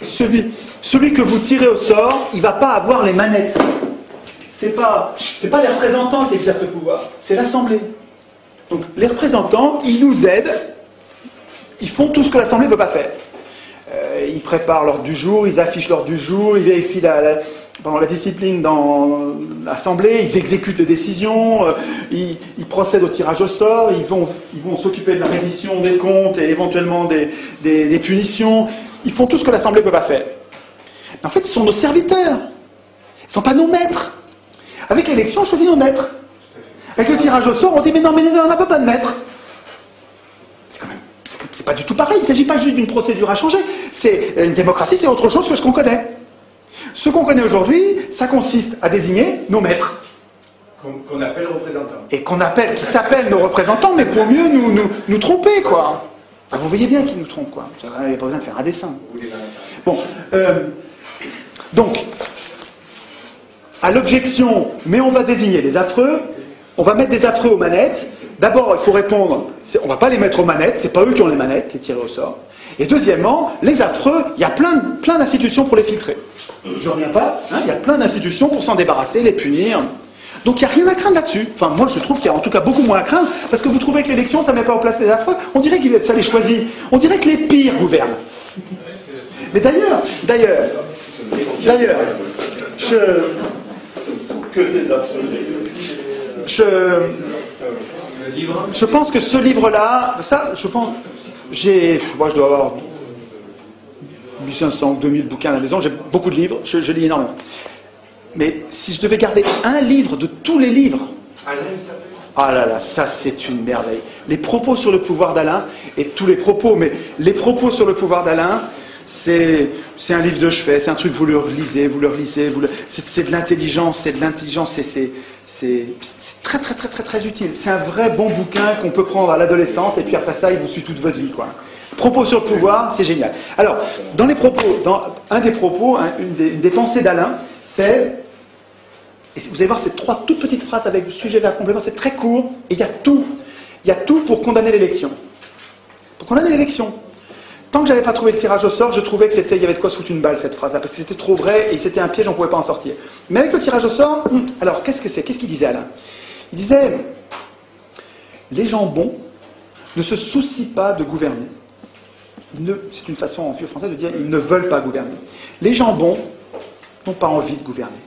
Celui que vous tirez au sort, il ne va pas avoir les manettes. C'est pas les représentants qui exercent le pouvoir, c'est l'Assemblée. Donc les représentants, ils nous aident, ils font tout ce que l'Assemblée ne peut pas faire. Ils préparent l'ordre du jour, ils affichent l'ordre du jour, ils vérifient la discipline dans l'Assemblée, ils exécutent les décisions, ils procèdent au tirage au sort, ils vont s'occuper de la reddition des comptes et éventuellement des punitions. Ils font tout ce que l'Assemblée ne peut pas faire. Mais en fait, ils sont nos serviteurs. Ils ne sont pas nos maîtres. Avec l'élection, on choisit nos maîtres. Avec le tirage au sort, on dit mais non, mais on n'a pas de maître. C'est pas du tout pareil. Il ne s'agit pas juste d'une procédure à changer. C'est une démocratie, c'est autre chose que ce qu'on connaît. Ce qu'on connaît aujourd'hui, ça consiste à désigner nos maîtres. Qu'on appelle représentants. Et qui s'appellent nos représentants, mais pour mieux nous tromper, quoi. Enfin, vous voyez bien qu'ils nous trompent, quoi. Il n'y a pas besoin de faire un dessin. Bon. Donc, à l'objection, mais on va désigner les affreux, on va mettre des affreux aux manettes. D'abord, il faut répondre, on ne va pas les mettre aux manettes, c'est pas eux qui ont les manettes, les tirés au sort. Et deuxièmement, les affreux, il y a plein d'institutions pour les filtrer. Je ne reviens pas, hein, il y a plein d'institutions pour s'en débarrasser, les punir. Donc il n'y a rien à craindre là-dessus. Enfin, moi je trouve qu'il y a en tout cas beaucoup moins à craindre, parce que vous trouvez que l'élection, ça ne met pas en place les affreux. On dirait que ça les choisit. On dirait que les pires gouvernent. Mais d'ailleurs, je pense que ce livre-là, moi je dois avoir 1500 ou 2000 bouquins à la maison, j'ai beaucoup de livres, je lis énormément. Mais si je devais garder un livre de tous les livres, ah là là, ça c'est une merveille. Les propos sur le pouvoir d'Alain, et tous les propos, mais les propos sur le pouvoir d'Alain, c'est un livre de chevet, c'est un truc, vous le relisez, c'est de l'intelligence, c'est très très très très très utile. C'est un vrai bon bouquin qu'on peut prendre à l'adolescence, et puis après ça, il vous suit toute votre vie, quoi. Propos sur le pouvoir, c'est génial. Alors, dans un des propos, une des pensées d'Alain, c'est, et vous allez voir ces 3 toutes petites phrases avec le sujet vers complément, c'est très court, et il y a tout pour condamner l'élection. Pour condamner l'élection. Tant que j'avais pas trouvé le tirage au sort, je trouvais que il y avait de quoi se foutre une balle, cette phrase-là, parce que c'était trop vrai, et c'était un piège, on ne pouvait pas en sortir. Mais avec le tirage au sort, alors qu'est-ce que c'est? Qu'est-ce qu'il disait, Alain? Il disait, les gens bons ne se soucient pas de gouverner. C'est une façon en vieux français de dire, ils ne veulent pas gouverner. Les gens bons n'ont pas envie de gouverner.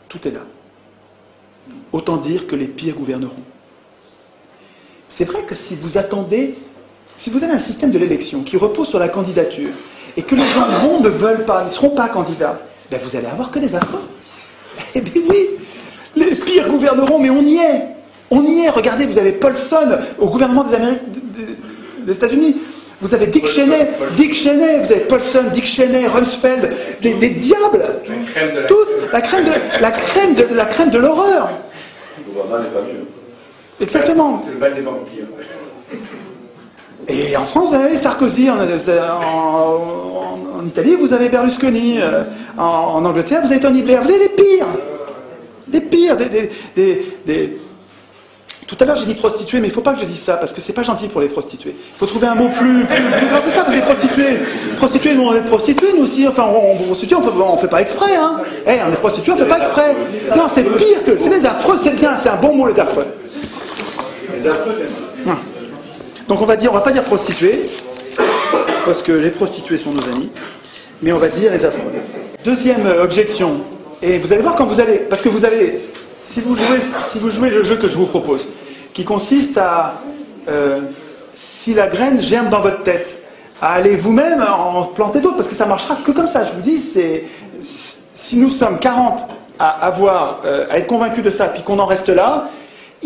Tout est là. Autant dire que les pires gouverneront. C'est vrai que si vous avez un système de l'élection qui repose sur la candidature, et que les gens bons ne veulent pas, ne seront pas candidats, ben vous allez avoir que des affreux. Eh bien oui, les pires gouverneront, mais on y est. On y est. Regardez, vous avez Paulson au gouvernement des États-Unis. Vous avez Dick Cheney, vous avez Paulson, Dick Cheney, Rumsfeld, des diables, tous, la crème de l'horreur. Obama n'est pas mieux. Exactement. C'est le bal des vampires. Et en France, vous avez Sarkozy, en Italie, vous avez Berlusconi, en Angleterre, vous avez Tony Blair, vous avez les pires. Les pires, Tout à l'heure, j'ai dit prostituées, mais il ne faut pas que je dise ça, parce que c'est pas gentil pour les prostituées. Il faut trouver un mot plus grave que ça, parce que les prostituées, nous, on est prostituées, nous aussi. Enfin, on ne fait pas exprès, hein. On est prostituées, on ne fait pas exprès. Non, c'est pire que... C'est les affreux, c'est bien, c'est un bon mot, les affreux. Les affreux, j'aime. Donc on va pas dire prostituées, parce que les prostituées sont nos amis, mais on va dire les affreux. Deuxième objection, et vous allez voir quand vous allez... Parce que vous allez... Si vous jouez le jeu que je vous propose, qui consiste à, si la graine germe dans votre tête, à aller vous-même en planter d'autres, parce que ça ne marchera que comme ça. Je vous dis, si nous sommes 40 à être convaincus de ça, puis qu'on en reste là,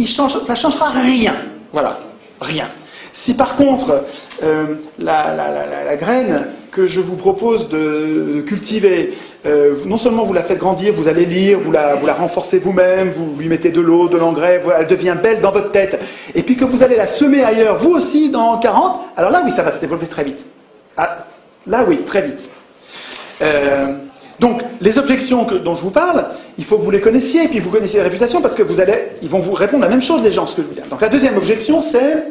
ça ne changera rien. Voilà, rien. Si par contre, la graine que je vous propose de cultiver, non seulement vous la faites grandir, vous allez lire, vous la renforcez vous-même, vous lui mettez de l'eau, de l'engrais, elle devient belle dans votre tête, et puis que vous allez la semer ailleurs, vous aussi, dans 40, alors là, oui, ça va se développer très vite. Ah, là, oui, très vite. Donc, les objections dont je vous parle, il faut que vous les connaissiez, et puis vous connaissiez les réfutations, parce que ils vont vous répondre la même chose, les gens, ce que je vous dis. Donc, la deuxième objection, c'est...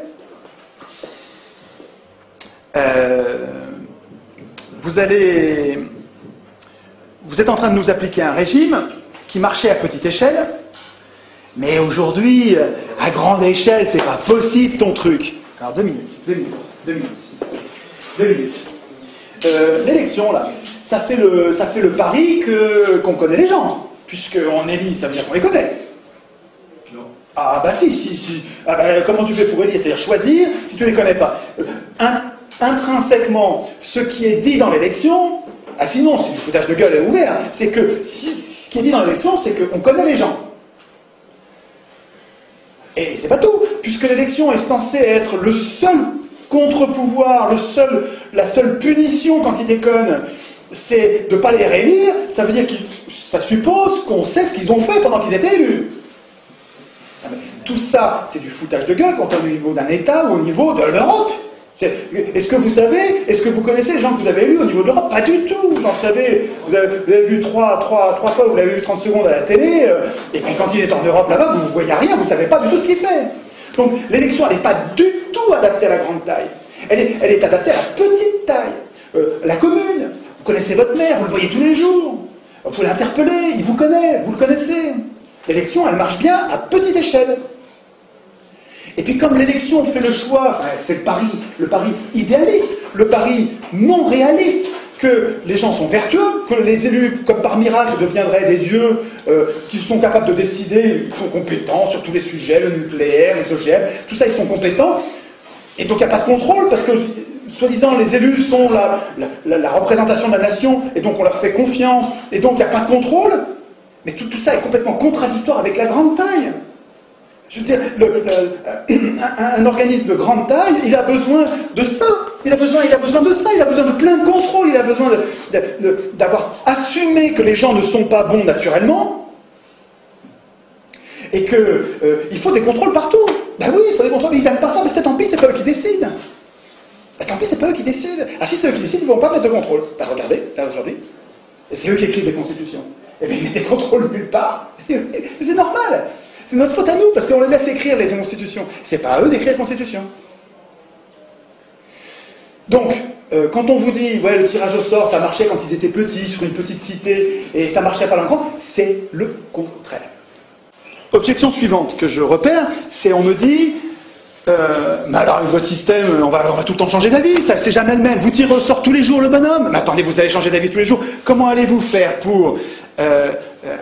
vous êtes en train de nous appliquer un régime qui marchait à petite échelle, mais aujourd'hui, à grande échelle, c'est pas possible ton truc. Alors 2 minutes. L'élection, là, ça fait le pari qu'on connaît les gens, puisqu'on élit, ça veut dire qu'on les connaît. Non. Ah bah si. Ah bah, comment tu fais pour élire? C'est-à-dire choisir si tu les connais pas. Intrinsèquement, ce qui est dit dans l'élection, ah sinon, c'est du foutage de gueule ouvert, c'est que ce qui est dit dans l'élection, c'est qu'on connaît les gens. Et c'est pas tout, puisque l'élection est censée être le seul contre-pouvoir, la seule punition quand ils déconnent, c'est de ne pas les réélire. Ça veut dire que ça suppose qu'on sait ce qu'ils ont fait pendant qu'ils étaient élus. Tout ça, c'est du foutage de gueule quand on est au niveau d'un État ou au niveau de l'Europe. Est-ce que vous connaissez les gens que vous avez élus au niveau de l'Europe? Pas du tout. Vous en savez, vous avez vu trois fois, vous l'avez vu 30 secondes à la télé, et puis quand il est en Europe là-bas, vous ne voyez rien, vous ne savez pas du tout ce qu'il fait. Donc l'élection, elle n'est pas du tout adaptée à la grande taille. Elle est adaptée à la petite taille. La commune, vous connaissez votre maire, vous le voyez tous les jours. Vous pouvez l'interpeller, il vous connaît, vous le connaissez. L'élection, elle marche bien à petite échelle. Et puis comme l'élection fait le choix, enfin elle fait le pari idéaliste, le pari non réaliste, que les gens sont vertueux, que les élus, comme par miracle, deviendraient des dieux qui sont capables de décider, ils sont compétents sur tous les sujets, le nucléaire, les OGM, tout ça ils sont compétents, et donc il n'y a pas de contrôle, parce que soi-disant les élus sont la représentation de la nation, et donc on leur fait confiance, et donc il n'y a pas de contrôle, mais tout ça est complètement contradictoire avec la grande taille. Je veux dire, un organisme de grande taille, il a besoin de ça. Il a besoin de ça. Il a besoin de plein de contrôle. Il a besoin d'avoir assumé que les gens ne sont pas bons naturellement. Et qu'il faut des contrôles partout. Ben oui, il faut des contrôles. Mais ils n'aiment pas ça. Mais tant pis, c'est pas eux qui décident. Ben, tant pis, c'est pas eux qui décident. Ah si c'est eux qui décident, ils ne vont pas mettre de contrôle. Ben regardez, là aujourd'hui. Et c'est eux qui écrivent les constitutions. Et bien ils mettent des contrôles nulle part. C'est normal. C'est notre faute à nous, parce qu'on les laisse écrire les constitutions. C'est pas à eux d'écrire les constitutions. Donc, quand on vous dit, ouais, le tirage au sort, ça marchait quand ils étaient petits, sur une petite cité, et ça marcherait pas dans le grand, c'est le contraire. Objection suivante que je repère, c'est on me dit, mais alors avec votre système, on va tout le temps changer d'avis, ça c'est jamais le même. Vous tirez au sort tous les jours le bonhomme, mais attendez, vous allez changer d'avis tous les jours. Comment allez-vous faire pour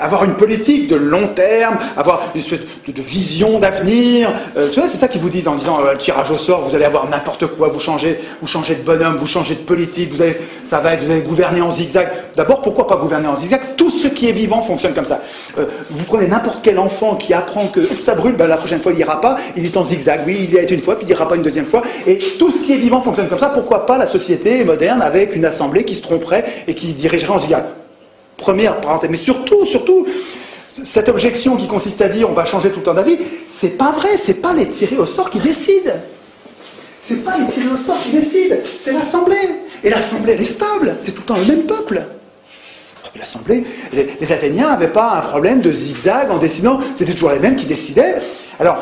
avoir une politique de long terme, avoir une espèce de vision d'avenir, tu vois, c'est ça qu'ils vous disent en disant le tirage au sort, vous allez avoir n'importe quoi, vous changez de bonhomme, vous changez de politique, vous allez gouverner en zigzag. D'abord, pourquoi pas gouverner en zigzag? Tout ce qui est vivant fonctionne comme ça. Vous prenez n'importe quel enfant qui apprend que ça brûle, ben, la prochaine fois il n'ira pas, il est en zigzag, oui, il y a été une fois, puis il n'ira pas une deuxième fois, et tout ce qui est vivant fonctionne comme ça. Pourquoi pas la société moderne avec une assemblée qui se tromperait et qui dirigerait en zigzag? Première parenthèse, mais surtout, cette objection qui consiste à dire on va changer tout le temps d'avis, c'est pas vrai, c'est pas les tirés au sort qui décident. C'est pas les tirés au sort qui décident, c'est l'Assemblée. Et l'Assemblée, elle est stable, c'est tout le temps le même peuple. L'Assemblée, les Athéniens n'avaient pas un problème de zigzag en décidant, c'était toujours les mêmes qui décidaient. Alors,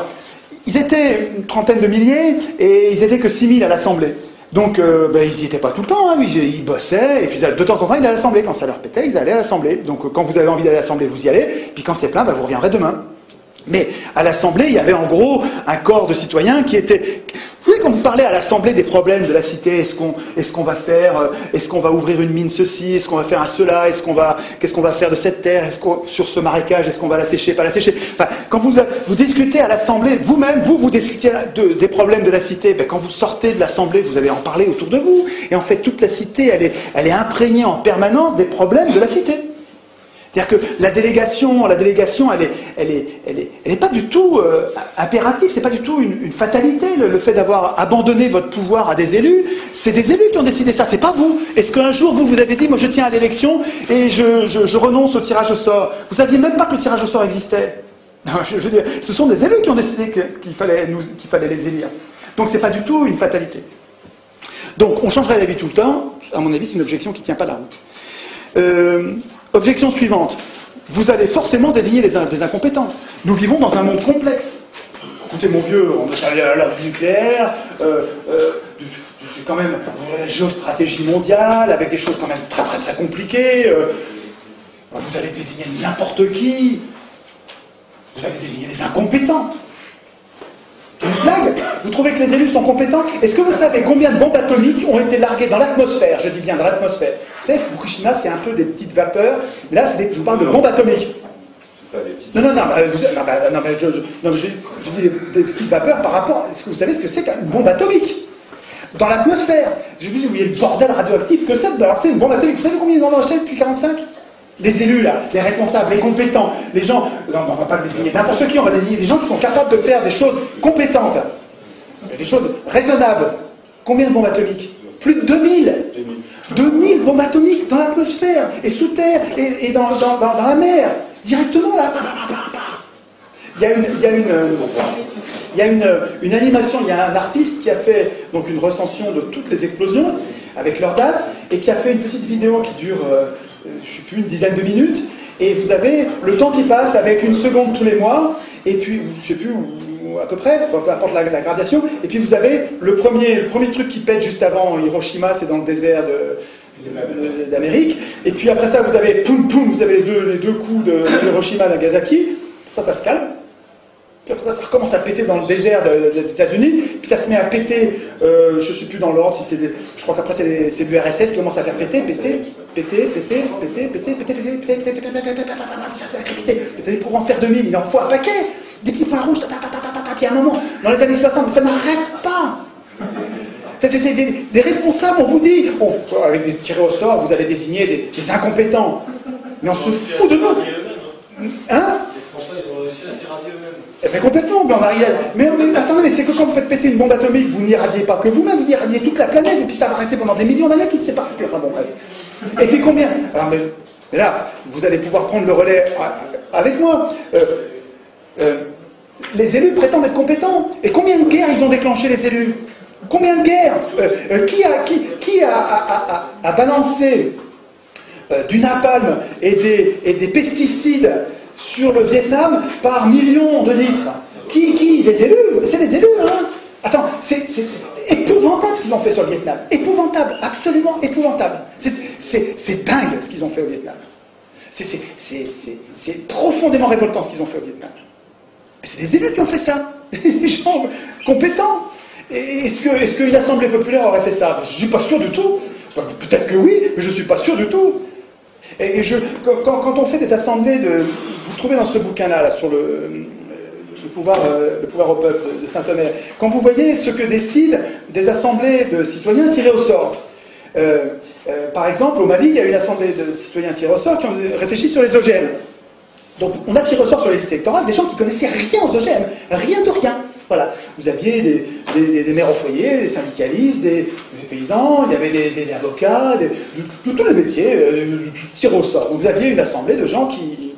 ils étaient une trentaine de milliers et ils étaient que 6000 à l'Assemblée. Donc, ils n'y étaient pas tout le temps, hein, ils bossaient, et puis de temps en temps, ils allaient à l'Assemblée. Quand ça leur pétait, ils allaient à l'Assemblée. Donc, quand vous avez envie d'aller à l'Assemblée, vous y allez, puis quand c'est plein, vous reviendrez demain. Mais à l'Assemblée, il y avait en gros un corps de citoyens qui était... Vous savez, quand vous parlez à l'Assemblée des problèmes de la cité, est-ce qu'on va faire, est-ce qu'on va ouvrir une mine ceci, est-ce qu'on va faire un cela, qu'est-ce qu'on va faire de cette terre, sur ce marécage, est-ce qu'on va la sécher, pas la sécher. Enfin, quand vous discutez à l'Assemblée, vous-même, vous discutez des problèmes de la cité, ben, quand vous sortez de l'Assemblée, vous allez en parler autour de vous. Et en fait, toute la cité, elle est imprégnée en permanence des problèmes de la cité. C'est-à-dire que la délégation, elle est pas du tout impérative, c'est pas du tout une fatalité, le fait d'avoir abandonné votre pouvoir à des élus. C'est des élus qui ont décidé ça, c'est pas vous. Est-ce qu'un jour, vous avez dit, moi je tiens à l'élection et je renonce au tirage au sort? Vous saviez même pas que le tirage au sort existait. Non, je veux dire, ce sont des élus qui ont décidé qu'il fallait les élire. Donc c'est pas du tout une fatalité. Donc on changerait d'avis tout le temps, à mon avis c'est une objection qui ne tient pas la route. Objection suivante, vous allez forcément désigner des incompétents. Nous vivons dans un monde complexe. écoutez mon vieux, on a l'heure du nucléaire, c'est quand même la géostratégie mondiale, avec des choses quand même très très très compliquées. Vous allez désigner n'importe qui. Vous allez désigner des incompétents. C'est une blague. Vous trouvez que les élus sont compétents? Est-ce que vous savez combien de bombes atomiques ont été larguées dans l'atmosphère? Je dis bien dans l'atmosphère. Vous savez, Fukushima, c'est un peu des petites vapeurs. Là, je vous parle de bombes atomiques. Non, je dis des petites vapeurs par rapport... Est-ce que vous savez ce que c'est qu'une bombe atomique? Dans l'atmosphère. Je vous dis, vous voyez le bordel radioactif que c'est. Alors, c'est une bombe atomique. Vous savez combien ils en ont acheté depuis 1945? Les élus, là, les responsables, les compétents, les gens... Non, on ne va pas désigner n'importe qui, on va désigner des gens qui sont capables de faire des choses compétentes, des choses raisonnables. Combien de bombes atomiques? Plus de 2000. 2000 bombes atomiques dans l'atmosphère, et sous terre, et dans la mer. Directement, là. Il y a une animation, il y a un artiste qui a fait donc une recension de toutes les explosions, avec leurs dates, et qui a fait une petite vidéo qui dure... je ne sais plus, une dizaine de minutes, et vous avez le temps qui passe avec 1 seconde tous les mois, et puis, je ne sais plus, à peu près, peu importe la gradation, et puis vous avez le premier truc qui pète juste avant Hiroshima, c'est dans le désert d'Amérique, et puis après ça, vous avez poum poum, vous avez les deux coups de Hiroshima et Nagasaki, ça se calme. Puis après ça recommence à péter dans le désert des États-Unis, puis ça se met à péter, je ne sais plus dans l'ordre, si c'est je crois qu'après c'est l'URSS qui commence à faire péter, pour en faire 2000, il en faut un paquet, des petits points rouges, puis à un moment, dans les années 60, mais ça n'arrête pas. C'est des responsables, on vous dit, avec des tirés au sort, vous allez désigner des incompétents, mais on se fout de nous. Hein? Mais complètement, mais attendez, mais c'est que quand vous faites péter une bombe atomique, vous n'irradiez pas que vous-même, vous irradiez toute la planète, et puis ça va rester pendant des millions d'années, toutes ces particules. Enfin bon, bref. Et puis combien? Alors, mais là, vous allez pouvoir prendre le relais avec moi. Les élus prétendent être compétents. Et combien de guerres ils ont déclenché, les élus? Combien de guerres? Qui a balancé du napalm et des pesticides sur le Vietnam par millions de litres? Qui? Les élus? C'est les élus, hein? Attends, c'est épouvantable ce qu'ils ont fait sur le Vietnam. Épouvantable, absolument épouvantable. C'est dingue ce qu'ils ont fait au Vietnam. C'est profondément révoltant ce qu'ils ont fait au Vietnam. C'est des élus qui ont fait ça. Des gens compétents. Est-ce qu'une assemblée populaire aurait fait ça? Je ne suis pas sûr du tout. Peut-être que oui, mais je ne suis pas sûr du tout. Et quand on fait des assemblées vous trouvez dans ce bouquin-là, là, sur le pouvoir au peuple de Saint-Omer, quand vous voyez ce que décident des assemblées de citoyens tirés au sort. Par exemple, au Mali, il y a une assemblée de citoyens tirés au sort qui ont réfléchi sur les OGM. Donc on a tiré au sort sur les listes électorales des gens qui ne connaissaient rien aux OGM, rien de rien. Voilà. Vous aviez des maires au foyer, des syndicalistes, des paysans, il y avait des avocats, de tous les métiers, tirés au sort. Donc vous aviez une assemblée de gens qui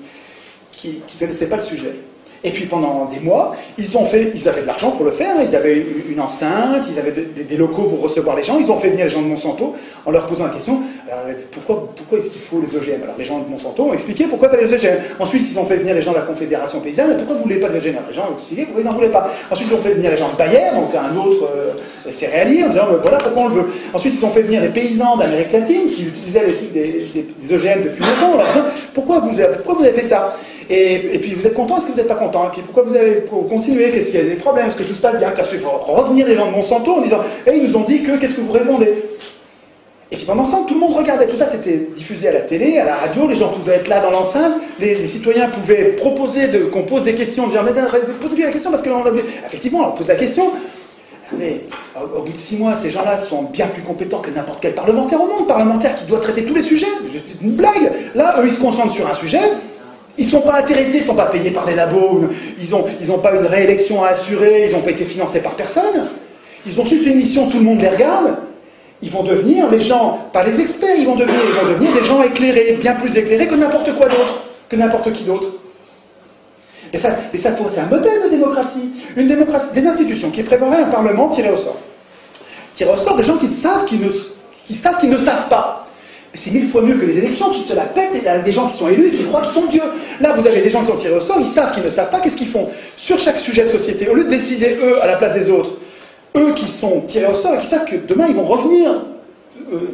ne connaissaient pas le sujet. Et puis pendant des mois, ils avaient de l'argent pour le faire, ils avaient une enceinte, ils avaient des locaux pour recevoir les gens, ils ont fait venir les gens de Monsanto en leur posant la question, pourquoi est-ce qu'il faut les OGM? Alors les gens de Monsanto ont expliqué pourquoi il fallait les OGM. Ensuite, ils ont fait venir les gens de la Confédération Paysanne, pourquoi vous ne voulez pas de OGM? Les gens ont expliqué pourquoi ils n'en voulaient pas. Ensuite, ils ont fait venir les gens de Bayer, donc un autre céréalier, en disant voilà pourquoi on le veut. Ensuite, ils ont fait venir les paysans d'Amérique latine qui utilisaient des OGM depuis longtemps, en leur disant pourquoi vous avez fait ça? Et puis vous êtes content, est-ce que vous n'êtes pas content? Et puis pourquoi vous avez continué? Qu'est-ce qu'il y a des problèmes? Est-ce que tout se passe bien? Il faut revenir les gens de Monsanto en disant ils nous ont dit que, qu'est-ce que vous répondez? Et puis pendant ça, tout le monde regardait. Tout ça, c'était diffusé à la télé, à la radio, les gens pouvaient être là dans l'enceinte, les citoyens pouvaient proposer qu'on pose des questions, dire posez-lui la question parce que effectivement, on pose la question. Mais au bout de 6 mois, ces gens-là sont bien plus compétents que n'importe quel parlementaire au monde, parlementaire qui doit traiter tous les sujets. C'est une blague. Là, eux, ils se concentrent sur un sujet. Ils ne sont pas intéressés, ils ne sont pas payés par des labos, ils n'ont pas une réélection à assurer, ils n'ont pas été financés par personne. Ils ont juste une mission, tout le monde les regarde. Ils vont devenir les gens, pas les experts, ils vont devenir des gens éclairés, bien plus éclairés que n'importe quoi d'autre, que n'importe qui d'autre. Et ça c'est un modèle de démocratie. Une démocratie, des institutions qui prépareraient un parlement tiré au sort. Tiré au sort des gens qui savent qu'ils ne savent pas. C'est 1000 fois mieux que les élections qui se la pètent et avec des gens qui sont élus et qui croient qu'ils sont dieux. Là, vous avez des gens qui sont tirés au sort, ils savent qu'ils ne savent pas, qu'est-ce qu'ils font? Sur chaque sujet de société, au lieu de décider, eux, à la place des autres, eux qui sont tirés au sort et qui savent que demain, ils vont revenir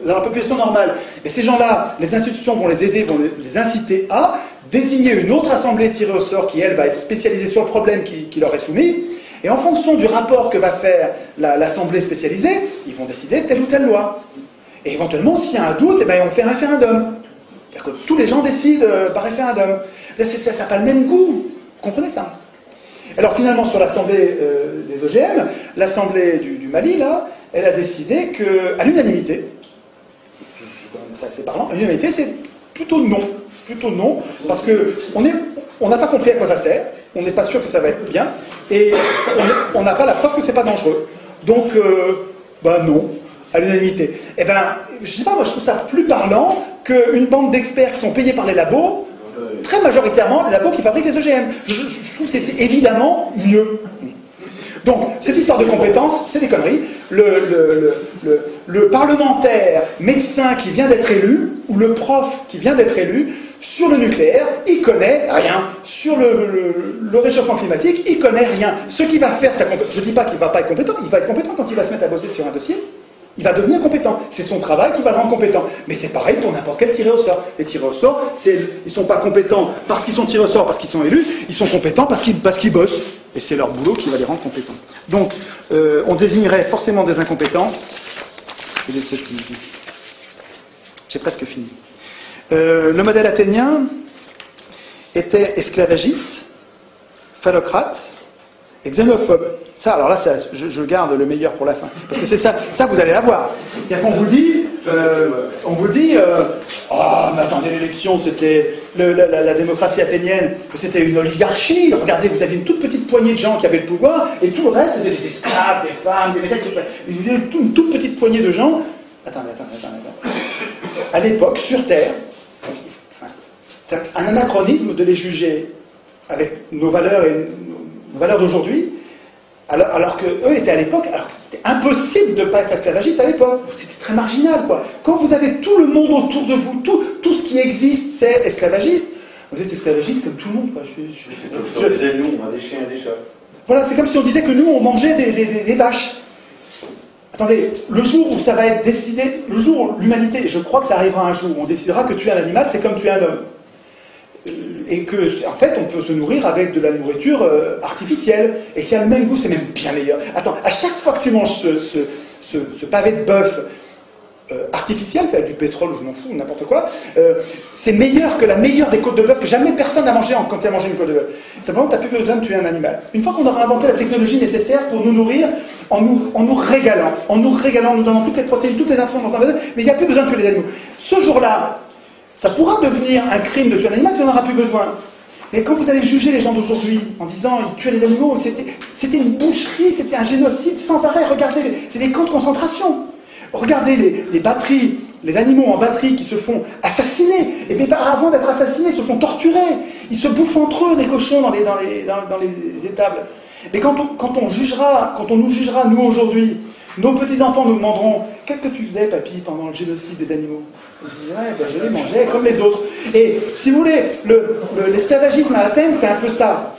dans la population normale. Et ces gens-là, les institutions vont les aider, vont les inciter à désigner une autre assemblée tirée au sort qui, elle, va être spécialisée sur le problème qui leur est soumis. Et en fonction du rapport que va faire l'assemblée spécialisée, ils vont décider telle ou telle loi. Et éventuellement, s'il y a un doute, eh ben, on fait un référendum. C'est-à-dire que tous les gens décident par référendum. Là, ça n'a pas le même goût. Vous comprenez ça? Alors finalement, sur l'assemblée des OGM, l'assemblée du Mali, là, elle a décidé qu'à l'unanimité, c'est parlant, à l'unanimité, c'est plutôt non. Plutôt non, parce qu'on n'a pas compris à quoi ça sert, on n'est pas sûr que ça va être bien, et on n'a pas la preuve que c'est pas dangereux. Donc, non, à l'unanimité. Eh ben, je sais pas, moi je trouve ça plus parlant qu'une bande d'experts qui sont payés par les labos, très majoritairement les labos qui fabriquent les OGM. Je trouve que c'est évidemment mieux. Donc, cette histoire de compétences, c'est des conneries. Le parlementaire médecin qui vient d'être élu, ou le prof qui vient d'être élu, sur le nucléaire, il connaît rien. Sur le réchauffement climatique, il connaît rien. Ce qui va faire sa compétence, je ne dis pas qu'il ne va pas être compétent, il va être compétent quand il va se mettre à bosser sur un dossier. Il va devenir compétent. C'est son travail qui va le rendre compétent. Mais c'est pareil pour n'importe quel tiré au sort. Les tirés au sort, ils ne sont pas compétents parce qu'ils sont tirés au sort, parce qu'ils sont élus, ils sont compétents parce qu'ils bossent. Et c'est leur boulot qui va les rendre compétents. Donc, on désignerait forcément des incompétents. C'est des sottises. J'ai presque fini. Le modèle athénien était esclavagiste, phallocrate et xénophobe. Ça, alors là, je garde le meilleur pour la fin. Parce que c'est ça vous allez l'avoir. C'est-à-dire qu'on vous dit, oh, mais attendez, l'élection, c'était la démocratie athénienne, c'était une oligarchie. Regardez, vous aviez une toute petite poignée de gens qui avaient le pouvoir, et tout le reste, c'était des esclaves, des femmes, des métèques, une toute petite poignée de gens. Attendez. À l'époque, sur Terre, c'est un anachronisme de les juger avec nos valeurs et nos valeurs d'aujourd'hui, alors qu'eux étaient à l'époque, alors que c'était impossible de ne pas être esclavagiste à l'époque. C'était très marginal, quoi. Quand vous avez tout le monde autour de vous, tout ce qui existe, c'est esclavagiste, vous êtes esclavagiste comme tout le monde, quoi. C'est comme si on disait, nous, on a des chiens et des chats. Voilà, c'est comme si on disait que nous, on mangeait des vaches. Attendez, le jour où ça va être décidé, le jour où l'humanité, et je crois que ça arrivera un jour, où on décidera que tuer un animal, c'est comme tuer un homme. Et que, en fait, on peut se nourrir avec de la nourriture artificielle, et qui a le même goût, c'est même bien meilleur. Attends, à chaque fois que tu manges ce pavé de bœuf artificiel, fait avec du pétrole, je m'en fous, n'importe quoi, c'est meilleur que la meilleure des côtes de bœuf que jamais personne n'a mangé quand il a mangé une côte de bœuf. Simplement, tu n'as plus besoin de tuer un animal. Une fois qu'on aura inventé la technologie nécessaire pour nous nourrir, en nous régalant, en nous donnant toutes les protéines, toutes les intrants, mais il n'y a plus besoin de tuer les animaux. Ce jour-là, ça pourra devenir un crime de tuer un animal, puis on n'aura plus besoin. Mais quand vous allez juger les gens d'aujourd'hui en disant ils tuaient les animaux, c'était une boucherie, c'était un génocide sans arrêt. Regardez, c'est des camps de concentration. Regardez les batteries, les animaux en batterie qui se font assassiner. Et bien avant d'être assassinés, ils se font torturer. Ils se bouffent entre eux, les cochons, dans les étables. Et quand on nous jugera, nous aujourd'hui, nos petits-enfants nous demanderont « Qu'est-ce que tu faisais, papy, pendant le génocide des animaux ?» Je dirais « Je les mangeais comme les autres. » Et si vous voulez, l'esclavagisme à Athènes, c'est un peu ça.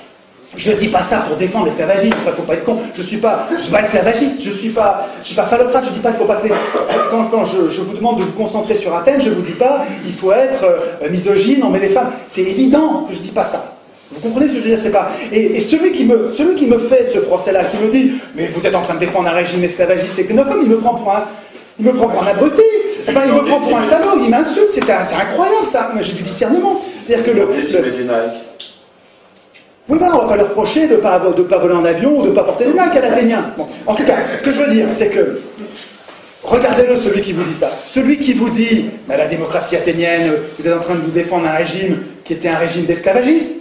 Je ne dis pas ça pour défendre l'esclavagisme, il ne faut pas être con. Je ne suis pas esclavagiste, je ne suis pas phallocrate, je ne dis pas qu'il ne faut pas que les... Quand je vous demande de vous concentrer sur Athènes, je ne vous dis pas il faut être misogyne, on met les femmes. C'est évident que je ne dis pas ça. Vous comprenez ce que je veux dire? C'est pas... Et celui qui me fait ce procès-là, qui me dit mais vous êtes en train de défendre un régime esclavagiste et xénophobe, il me prend pour un abruti. Enfin, il me prend pour un salaud, il m'insulte. C'est incroyable ça. Moi, j'ai du discernement. C'est-à-dire que oui, voilà, on ne va pas leur reprocher de ne pas voler en avion ou de ne pas porter des Nike à l'Athénien. Bon, en tout cas, ce que je veux dire, c'est que regardez-le, celui qui vous dit ça. Celui qui vous dit la démocratie athénienne, vous êtes en train de vous défendre un régime qui était un régime d'esclavagistes.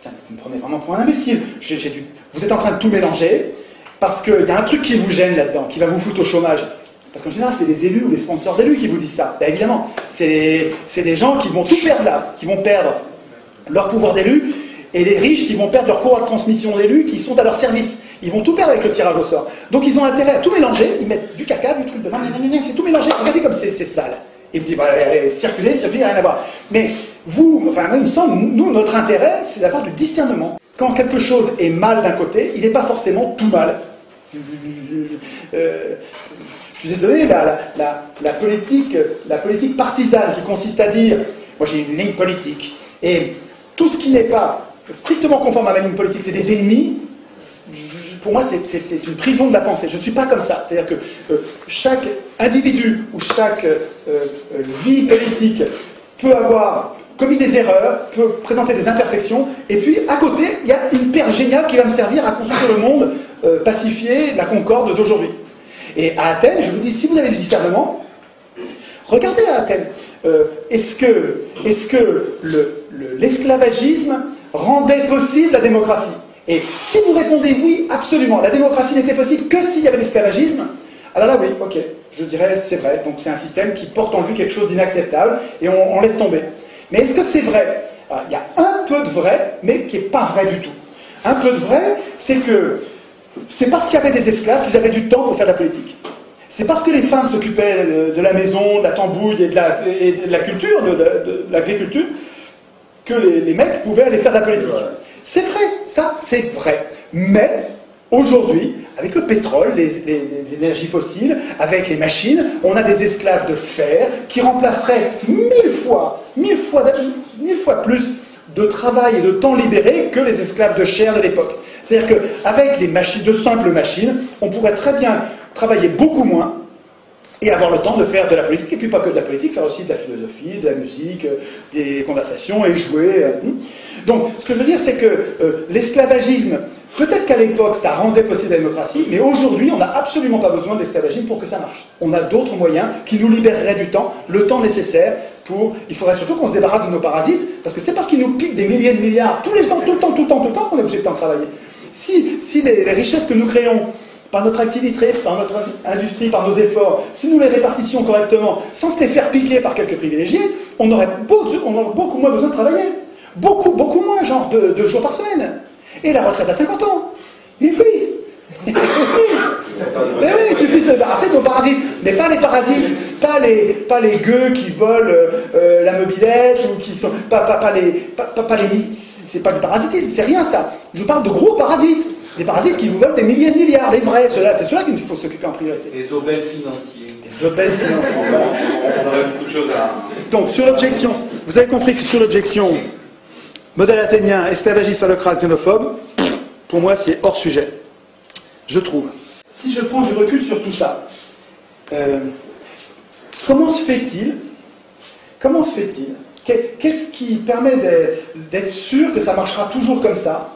Vous me prenez vraiment pour un imbécile. Vous êtes en train de tout mélanger parce qu'il y a un truc qui vous gêne là-dedans, qui va vous foutre au chômage. Parce qu'en général, c'est les élus ou les sponsors d'élus qui vous disent ça. Ben, évidemment, c'est des gens qui vont tout perdre là, qui vont perdre leur pouvoir d'élu, et les riches qui vont perdre leur courroie de transmission d'élus qui sont à leur service. Ils vont tout perdre avec le tirage au sort. Donc ils ont intérêt à tout mélanger, ils mettent du caca, du truc de c'est tout mélangé. Regardez comme c'est sale. Et vous dites, bah, allez, circuler, rien à voir. Mais vous, enfin, moi, il me semble, nous, notre intérêt, c'est d'avoir du discernement. Quand quelque chose est mal d'un côté, il n'est pas forcément tout mal. Je suis désolé, la politique partisane qui consiste à dire, moi j'ai une ligne politique, et tout ce qui n'est pas strictement conforme à ma ligne politique, c'est des ennemis, pour moi c'est une prison de la pensée. Je ne suis pas comme ça. C'est-à-dire que chaque individu ou chaque vie politique peut avoir commis des erreurs, peut présenter des imperfections, et puis à côté, il y a une perle géniale qui va me servir à construire le monde pacifié, la concorde d'aujourd'hui. Et à Athènes, je vous dis, si vous avez du discernement, regardez à Athènes. Est-ce que l'esclavagisme rendait possible la démocratie? Et si vous répondez oui, absolument, la démocratie n'était possible que s'il y avait l'esclavagisme, alors là, oui, ok, je dirais c'est vrai. Donc c'est un système qui porte en lui quelque chose d'inacceptable, et on laisse tomber. Mais est-ce que c'est vrai? Alors, il y a un peu de vrai, mais qui n'est pas vrai du tout. Un peu de vrai, c'est que c'est parce qu'il y avait des esclaves qu'ils avaient du temps pour faire de la politique. C'est parce que les femmes s'occupaient de la maison, de la tambouille et de la culture, de l'agriculture, que les mecs pouvaient aller faire de la politique. C'est vrai, ça c'est vrai. Mais aujourd'hui, avec le pétrole, les énergies fossiles, avec les machines, on a des esclaves de fer qui remplaceraient mille fois plus de travail et de temps libéré que les esclaves de chair de l'époque. C'est-à-dire qu'avec de simples machines, on pourrait très bien travailler beaucoup moins et avoir le temps de faire de la politique, et puis pas que de la politique, faire aussi de la philosophie, de la musique, des conversations et jouer. Donc, ce que je veux dire, c'est que l'esclavagisme, peut-être qu'à l'époque, ça rendait possible la démocratie, mais aujourd'hui, on n'a absolument pas besoin de l'esclavagisme pour que ça marche. On a d'autres moyens qui nous libéreraient du temps, le temps nécessaire pour... Il faudrait surtout qu'on se débarrasse de nos parasites, parce que c'est parce qu'ils nous piquent des milliers de milliards tous les ans, tout le temps, qu'on est obligé de travailler. Si les richesses que nous créons par notre activité, par notre industrie, par nos efforts, si nous les répartissions correctement, sans se les faire piquer par quelques privilégiés, on aurait beaucoup moins besoin de travailler. Beaucoup moins, genre 2 jours par semaine. Et la retraite à 50 ans. Mais oui. Mais oui, il suffit de se débarrasser de nos parasites. Mais pas les parasites, pas les gueux qui volent la mobilette, ou qui sont... c'est pas du parasitisme, c'est rien ça. Je parle de gros parasites. Des parasites qui vous volent des milliers de milliards, les vrais, c'est ceux-là qu'il faut s'occuper en priorité. Les obèses financiers. Les obèses financiers. On aurait beaucoup de choses à... Donc, sur l'objection, vous avez compris que sur l'objection, modèle athénien, esclavagiste, phallocrate, xénophobe, pour moi, c'est hors sujet. Je trouve. Si je prends du recul sur tout ça, comment se fait-il Qu'est-ce qui permet d'être sûr que ça marchera toujours comme ça?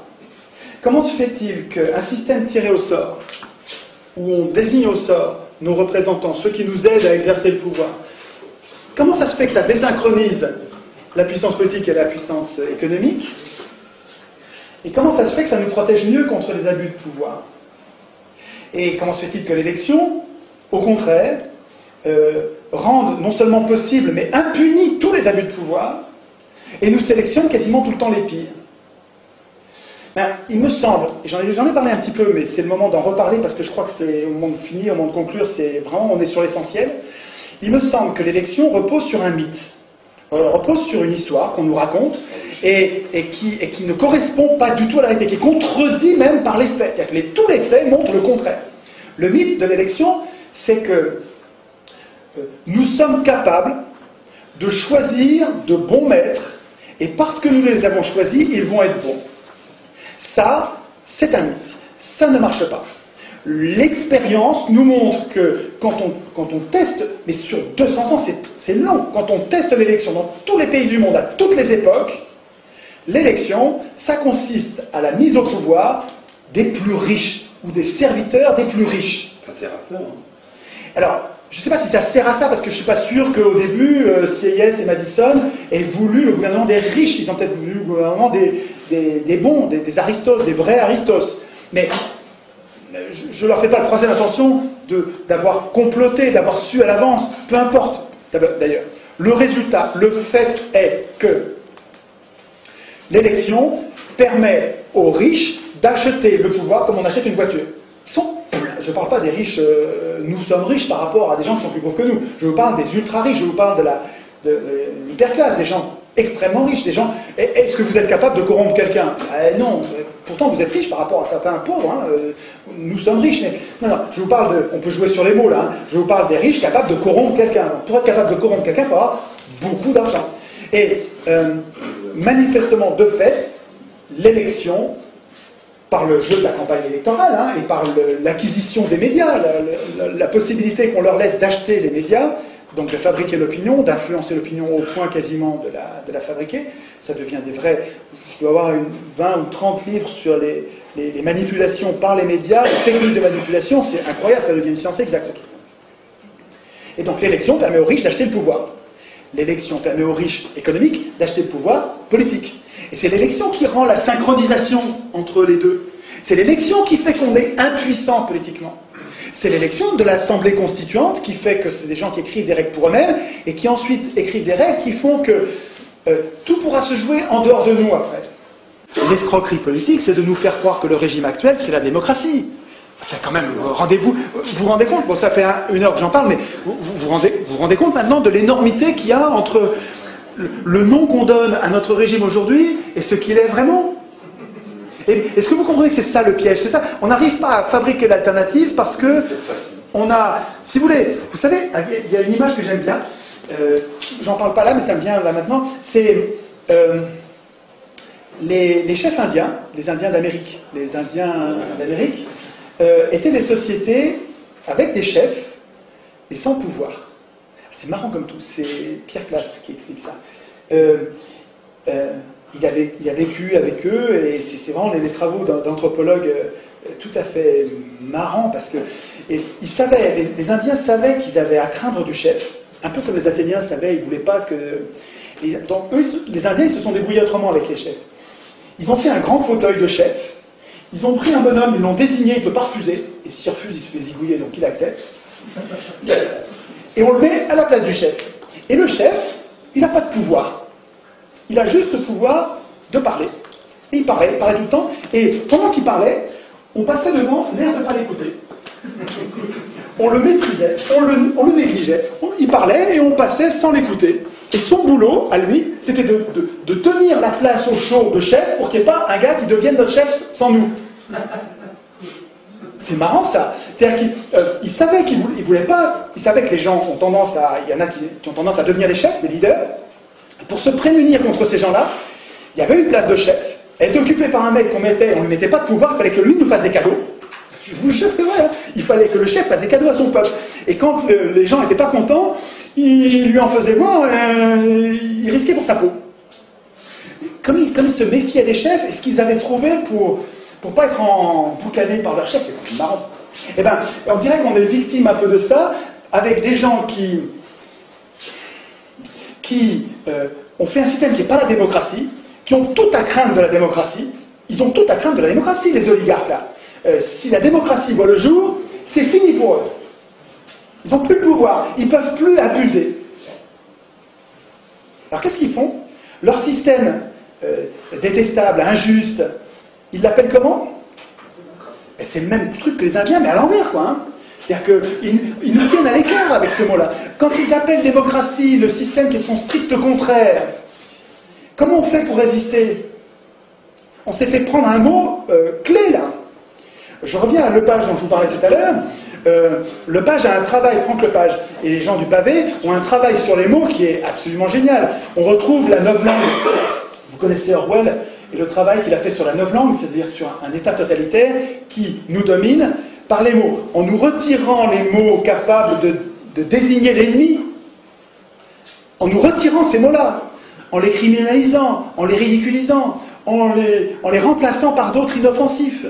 Comment se fait-il qu'un système tiré au sort, où on désigne au sort nos représentants, ceux qui nous aident à exercer le pouvoir, comment ça se fait que ça désynchronise la puissance politique et la puissance économique? Et comment ça se fait que ça nous protège mieux contre les abus de pouvoir? Et comment se fait-il que l'élection, au contraire, rende non seulement possible, mais impunit tous les abus de pouvoir, et nous sélectionne quasiment tout le temps les pires? Ben, il me semble, et j'en ai parlé un petit peu, mais c'est le moment d'en reparler parce que je crois que c'est au moment de finir, au moment de conclure, c'est vraiment, on est sur l'essentiel. Il me semble que l'élection repose sur un mythe, repose sur une histoire qu'on nous raconte et qui ne correspond pas du tout à la réalité, qui est contredit même par les faits. C'est-à-dire que tous les faits montrent le contraire. Le mythe de l'élection, c'est que nous sommes capables de choisir de bons maîtres, et parce que nous les avons choisis, ils vont être bons. Ça, c'est un mythe. Ça ne marche pas. L'expérience nous montre que quand on teste, mais sur 200 ans, c'est long, quand on teste l'élection dans tous les pays du monde, à toutes les époques, l'élection, ça consiste à la mise au pouvoir des plus riches, ou des serviteurs des plus riches. Ça sert à ça, hein. Alors, je ne sais pas si ça sert à ça, parce que je ne suis pas sûr qu'au début, Sieyès et Madison aient voulu le gouvernement des riches. Ils ont peut-être voulu le gouvernement des bons, des aristos, des vrais aristos. Mais je ne leur fais pas le procès d'intention d'avoir comploté, d'avoir su à l'avance, peu importe. D'ailleurs, le résultat, le fait est que l'élection permet aux riches d'acheter le pouvoir comme on achète une voiture. je ne parle pas des riches, nous sommes riches par rapport à des gens qui sont plus pauvres que nous. Je vous parle des ultra-riches, je vous parle de l'hyperclasse, des gens extrêmement riches, des gens... Est-ce que vous êtes capable de corrompre quelqu'un? Non, pourtant vous êtes riche par rapport à certains pauvres, hein. Nous sommes riches, mais... Non, je vous parle de... On peut jouer sur les mots, là. Hein. Je vous parle des riches capables de corrompre quelqu'un. Pour être capable de corrompre quelqu'un, il faut avoir beaucoup d'argent. Et manifestement, de fait, l'élection, par le jeu de la campagne électorale, hein, et par l'acquisition des médias, la possibilité qu'on leur laisse d'acheter les médias, donc de fabriquer l'opinion, d'influencer l'opinion au point quasiment de la fabriquer, ça devient des vrais... Je dois avoir 20 ou 30 livres sur les manipulations par les médias, les techniques de manipulation, c'est incroyable, ça devient une science exacte. Et donc l'élection permet aux riches d'acheter le pouvoir. L'élection permet aux riches économiques d'acheter le pouvoir politique. Et c'est l'élection qui rend la synchronisation entre les deux. C'est l'élection qui fait qu'on est impuissant politiquement. C'est l'élection de l'Assemblée constituante qui fait que c'est des gens qui écrivent des règles pour eux-mêmes et qui ensuite écrivent des règles qui font que tout pourra se jouer en dehors de nous après. L'escroquerie politique, c'est de nous faire croire que le régime actuel, c'est la démocratie. C'est quand même, vous vous rendez compte, bon ça fait 1 heure que j'en parle, mais vous rendez compte maintenant de l'énormité qu'il y a entre le nom qu'on donne à notre régime aujourd'hui et ce qu'il est vraiment. Est-ce que vous comprenez que c'est ça le piège? C'est ça. On n'arrive pas à fabriquer l'alternative parce que on a... Si vous voulez, vous savez, il y a une image que j'aime bien. J'en parle pas là, mais ça me vient là maintenant. C'est les chefs indiens, les Indiens d'Amérique. Les Indiens d'Amérique étaient des sociétés avec des chefs et sans pouvoir. C'est marrant comme tout. C'est Pierre Classe qui explique ça. Il a vécu avec eux, et c'est vraiment les travaux d'anthropologues tout à fait marrants, parce que ils savaient, les Indiens savaient qu'ils avaient à craindre du chef, un peu comme les Athéniens savaient, ils ne voulaient pas que... Donc eux, les Indiens, ils se sont débrouillés autrement avec les chefs. Ils ont fait un grand fauteuil de chef, ils ont pris un bonhomme, ils l'ont désigné, il ne peut pas refuser, et s'il refuse, il se fait zigouiller, donc il accepte. Et on le met à la place du chef. Et le chef, il n'a pas de pouvoir. Il a juste le pouvoir de parler. Et il parlait tout le temps. Et pendant qu'il parlait, on passait devant l'air de ne pas l'écouter. On le méprisait, on le négligeait. Il parlait et on passait sans l'écouter. Et son boulot, à lui, c'était de tenir la place au chaud de chef pour qu'il n'y ait pas un gars qui devienne notre chef sans nous. C'est marrant ça. C'est-à-dire qu'il savait qu'il ne voulait pas... Il savait que les gens ont tendance à... Il y en a qui ont tendance à devenir des chefs, des leaders. Pour se prémunir contre ces gens-là, il y avait une place de chef. Elle était occupée par un mec on ne lui mettait pas de pouvoir, il fallait que lui nous fasse des cadeaux. Je vous jure, c'est vrai, hein. Il fallait que le chef fasse des cadeaux à son peuple. Et quand les gens n'étaient pas contents, il lui en faisait voir, il risquait pour sa peau. Comme ils se méfiaient des chefs, et ce qu'ils avaient trouvé pour ne pas être emboucanés par leur chef, c'est marrant. Eh bien, on dirait qu'on est victime un peu de ça, avec des gens qui ont fait un système qui n'est pas la démocratie, qui ont tout à craindre de la démocratie. Ils ont tout à craindre de la démocratie, les oligarques là. Si la démocratie voit le jour, c'est fini pour eux. Ils n'ont plus de pouvoir, ils ne peuvent plus abuser. Alors qu'est-ce qu'ils font? Leur système détestable, injuste, ils l'appellent comment? C'est le même truc que les Indiens, mais à l'envers, quoi. Hein. C'est-à-dire qu'ils nous tiennent à l'écart avec ce mot-là. Quand ils appellent démocratie le système qui est son strict contraire, comment on fait pour résister? On s'est fait prendre un mot clé, là. Je reviens à Lepage dont je vous parlais tout à l'heure. Lepage a un travail, Franck Lepage, et les gens du pavé ont un travail sur les mots qui est absolument génial. On retrouve la novlangue. Vous connaissez Orwell et le travail qu'il a fait sur la novlangue, c'est-à-dire sur un État totalitaire qui nous domine par les mots. En nous retirant les mots capables de désigner l'ennemi, en nous retirant ces mots-là, en les criminalisant, en les ridiculisant, en les remplaçant par d'autres inoffensifs,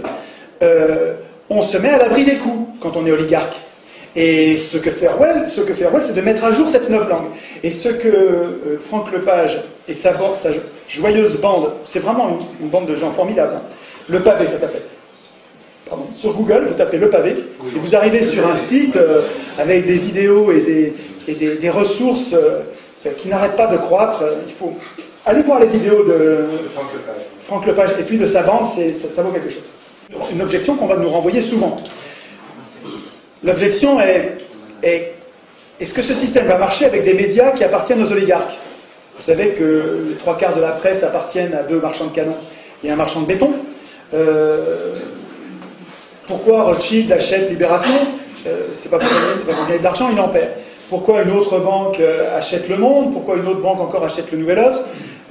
on se met à l'abri des coups quand on est oligarque. Et ce que fait Orwell, c'est de mettre à jour cette novlangue. Et ce que Franck Lepage et sa joyeuse bande, c'est vraiment une bande de gens formidables. Hein. Le Pavé, ça s'appelle. Pardon. Sur Google, vous tapez Le Pavé, et vous arrivez sur un site avec des vidéos et des ressources qui n'arrêtent pas de croître. Il faut aller voir les vidéos de Franck Lepage et puis de sa bande, ça vaut quelque chose. Une objection qu'on va nous renvoyer souvent. L'objection est-ce que ce système va marcher avec des médias qui appartiennent aux oligarques? Vous savez que les 3/4 de la presse appartiennent à 2 marchands de canons et un marchand de béton. Pourquoi Rothschild achète Libération? C'est pas pour gagner de l'argent, il en perd. Pourquoi une autre banque achète Le Monde? Pourquoi une autre banque encore achète Le Nouvel Obs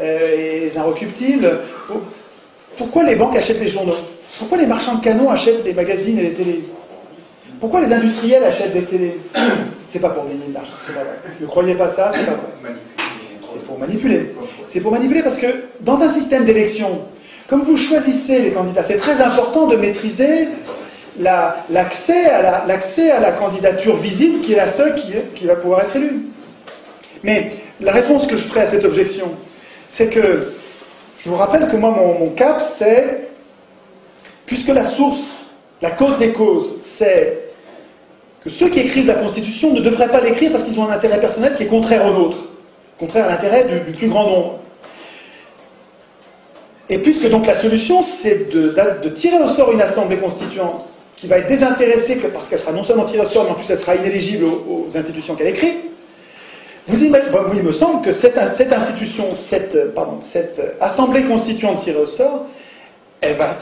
et les Inrecuptibles? Pourquoi les banques achètent les journaux? Pourquoi les marchands de canons achètent les magazines et les télés? Pourquoi les industriels achètent des télés? C'est pas pour gagner de l'argent, c'est pas vrai. Ne croyez pas ça, c'est pas vrai. C'est pour manipuler. C'est pour manipuler parce que dans un système d'élection, comme vous choisissez les candidats, c'est très important de maîtriser l'accès à la candidature visible qui est la seule qui va pouvoir être élue. Mais la réponse que je ferai à cette objection, c'est que je vous rappelle que moi, mon cap, c'est, puisque la source, la cause des causes, c'est que ceux qui écrivent la Constitution ne devraient pas l'écrire parce qu'ils ont un intérêt personnel qui est contraire au nôtre, contraire à l'intérêt du plus grand nombre. Et puisque donc la solution, c'est de tirer au sort une assemblée constituante qui va être désintéressée parce qu'elle sera non seulement tirée au sort, mais en plus elle sera inéligible aux institutions qu'elle écrit, il me semble que cette assemblée constituante tirée au sort, elle va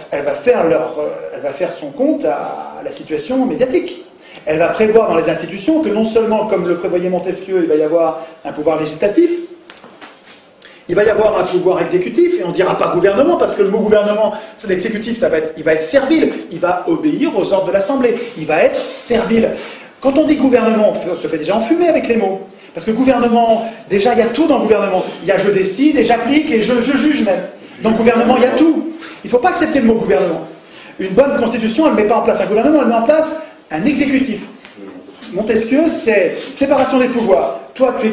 faire son compte à la situation médiatique. Elle va prévoir dans les institutions que non seulement, comme le prévoyait Montesquieu, il va y avoir un pouvoir législatif, il va y avoir un pouvoir exécutif, et on ne dira pas gouvernement, parce que le mot gouvernement, l'exécutif, il va être servile, il va obéir aux ordres de l'Assemblée, il va être servile. Quand on dit gouvernement, on se fait déjà enfumer avec les mots. Parce que gouvernement, déjà il y a tout dans le gouvernement. Il y a je décide et j'applique et je juge même. Dans le gouvernement, il y a tout. Il ne faut pas accepter le mot gouvernement. Une bonne constitution, elle ne met pas en place un gouvernement, elle met en place un exécutif. Montesquieu, c'est séparation des pouvoirs. Toi, tu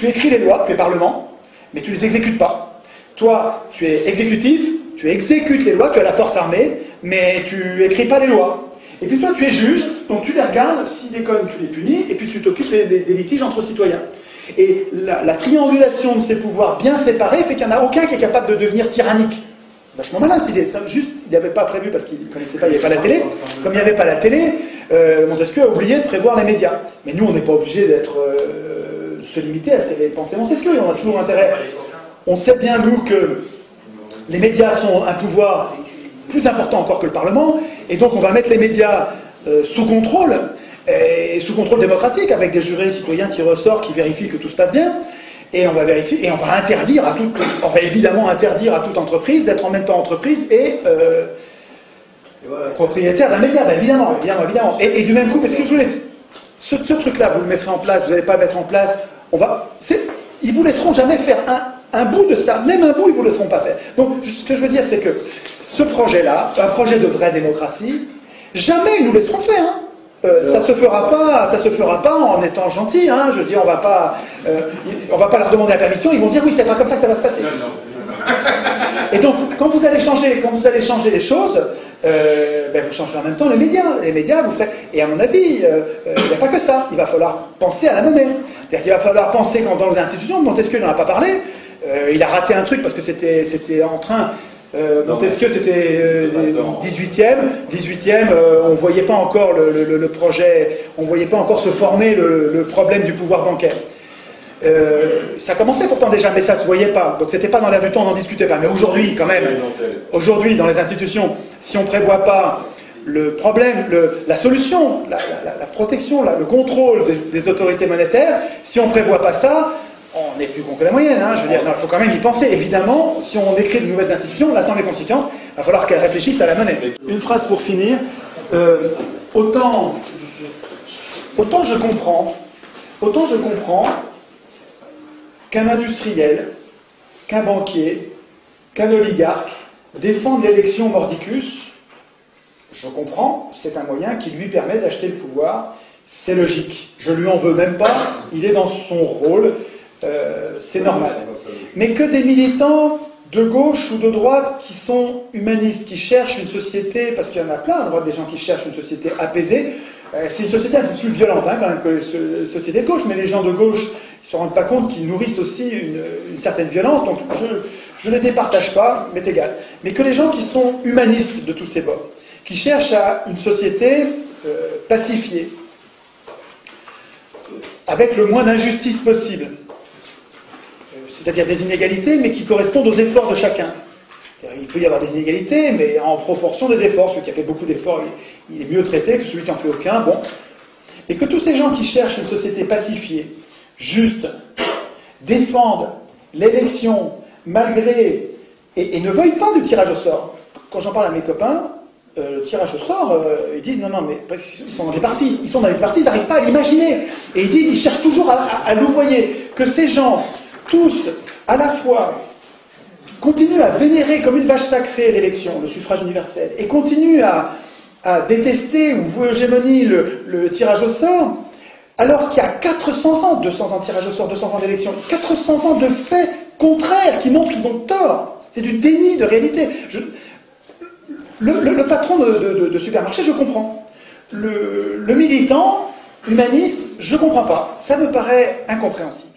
écris les lois, tu es parlement, mais tu ne les exécutes pas. Toi, tu es exécutif, tu exécutes les lois, tu as la force armée, mais tu écris pas les lois. Et puis toi, tu es juge, donc tu les regardes, s'ils déconnent, tu les punis, et puis tu t'occupes des litiges entre citoyens. Et la triangulation de ces pouvoirs bien séparés fait qu'il n'y en a aucun qui est capable de devenir tyrannique. Vachement malin, juste, il n'y avait pas prévu parce qu'il ne connaissait pas, il n'y avait pas la télé. Comme il n'y avait pas la télé, Montesquieu a oublié de prévoir les médias. Mais nous, on n'est pas obligé se limiter à ces pensées Montesquieu, et on a toujours intérêt. On sait bien, nous, que les médias sont un pouvoir plus important encore que le Parlement, et donc on va mettre les médias sous contrôle démocratique, avec des jurés citoyens tirés au sort qui vérifient que tout se passe bien, et on va vérifier, et on va évidemment interdire à toute entreprise d'être en même temps entreprise et propriétaire d'un média, évidemment. Et du même coup, parce que je vous laisse, ce truc-là, vous le mettrez en place, vous n'allez pas le mettre en place, ils vous laisseront jamais faire un bout de ça, même un bout, ils vous laisseront pas faire. Donc, ce que je veux dire, c'est que ce projet-là, un projet de vraie démocratie, jamais ils nous laisseront faire. Ça se fera pas en étant gentil. Je veux dire, on va pas leur demander la permission. Ils vont dire oui, c'est pas comme ça que ça va se passer. Et donc, quand vous allez changer les choses, vous changerez en même temps les médias. Vous ferez. Et à mon avis, il n'y a pas que ça. Il va falloir penser à la monnaie. C'est-à-dire qu'il va falloir penser dans les institutions. Montesquieu n'en a pas parlé. Il a raté un truc parce que c'était en train. Montesquieu, c'était 18e, on ne voyait pas encore le projet, on ne voyait pas encore se former le problème du pouvoir bancaire. Ça commençait pourtant déjà, mais ça ne se voyait pas. Donc c'était pas dans l'air du temps, on en discutait pas. Mais aujourd'hui, quand même, aujourd'hui, dans les institutions, si on ne prévoit pas le problème, la solution, la protection, le contrôle des autorités monétaires, si on ne prévoit pas ça, on est plus con que la moyenne, je veux dire, il faut quand même y penser. Évidemment, si on écrit de nouvelles institutions, l'Assemblée constituante, il va falloir qu'elle réfléchisse à la monnaie. Une phrase pour finir. Autant je comprends qu'un industriel, qu'un banquier, qu'un oligarque défende l'élection mordicus. Je comprends, c'est un moyen qui lui permet d'acheter le pouvoir. C'est logique. Je lui en veux même pas. Il est dans son rôle. C'est normal. Mais que des militants de gauche ou de droite qui sont humanistes, qui cherchent une société, parce qu'il y en a plein à droite des gens qui cherchent une société apaisée, c'est une société un peu plus violente quand même que les sociétés de gauche, mais les gens de gauche ils ne se rendent pas compte qu'ils nourrissent aussi une certaine violence, donc je ne les départage pas, m'est égal. Mais que les gens qui sont humanistes de tous ces bords, qui cherchent à une société pacifiée, avec le moins d'injustice possible. C'est-à-dire des inégalités, mais qui correspondent aux efforts de chacun. Il peut y avoir des inégalités, mais en proportion des efforts. Celui qui a fait beaucoup d'efforts, il est mieux traité que celui qui n'en fait aucun. Bon. Et que tous ces gens qui cherchent une société pacifiée, juste, défendent l'élection malgré... et ne veuillent pas du tirage au sort. Quand j'en parle à mes copains, le tirage au sort, ils disent non, mais ils sont dans des partis. Ils sont dans des partis, ils n'arrivent pas à l'imaginer. Et ils disent, ils cherchent toujours à louvoyer. Que ces gens, tous, à la fois, continuent à vénérer comme une vache sacrée l'élection, le suffrage universel, et continuent à détester ou vouer hégémonie le tirage au sort, alors qu'il y a 400 ans, 200 ans de tirage au sort, 200 ans d'élection, 400 ans de faits contraires qui montrent qu'ils ont tort. C'est du déni de réalité. Le patron de supermarché, je comprends. Le militant humaniste, je ne comprends pas. Ça me paraît incompréhensible.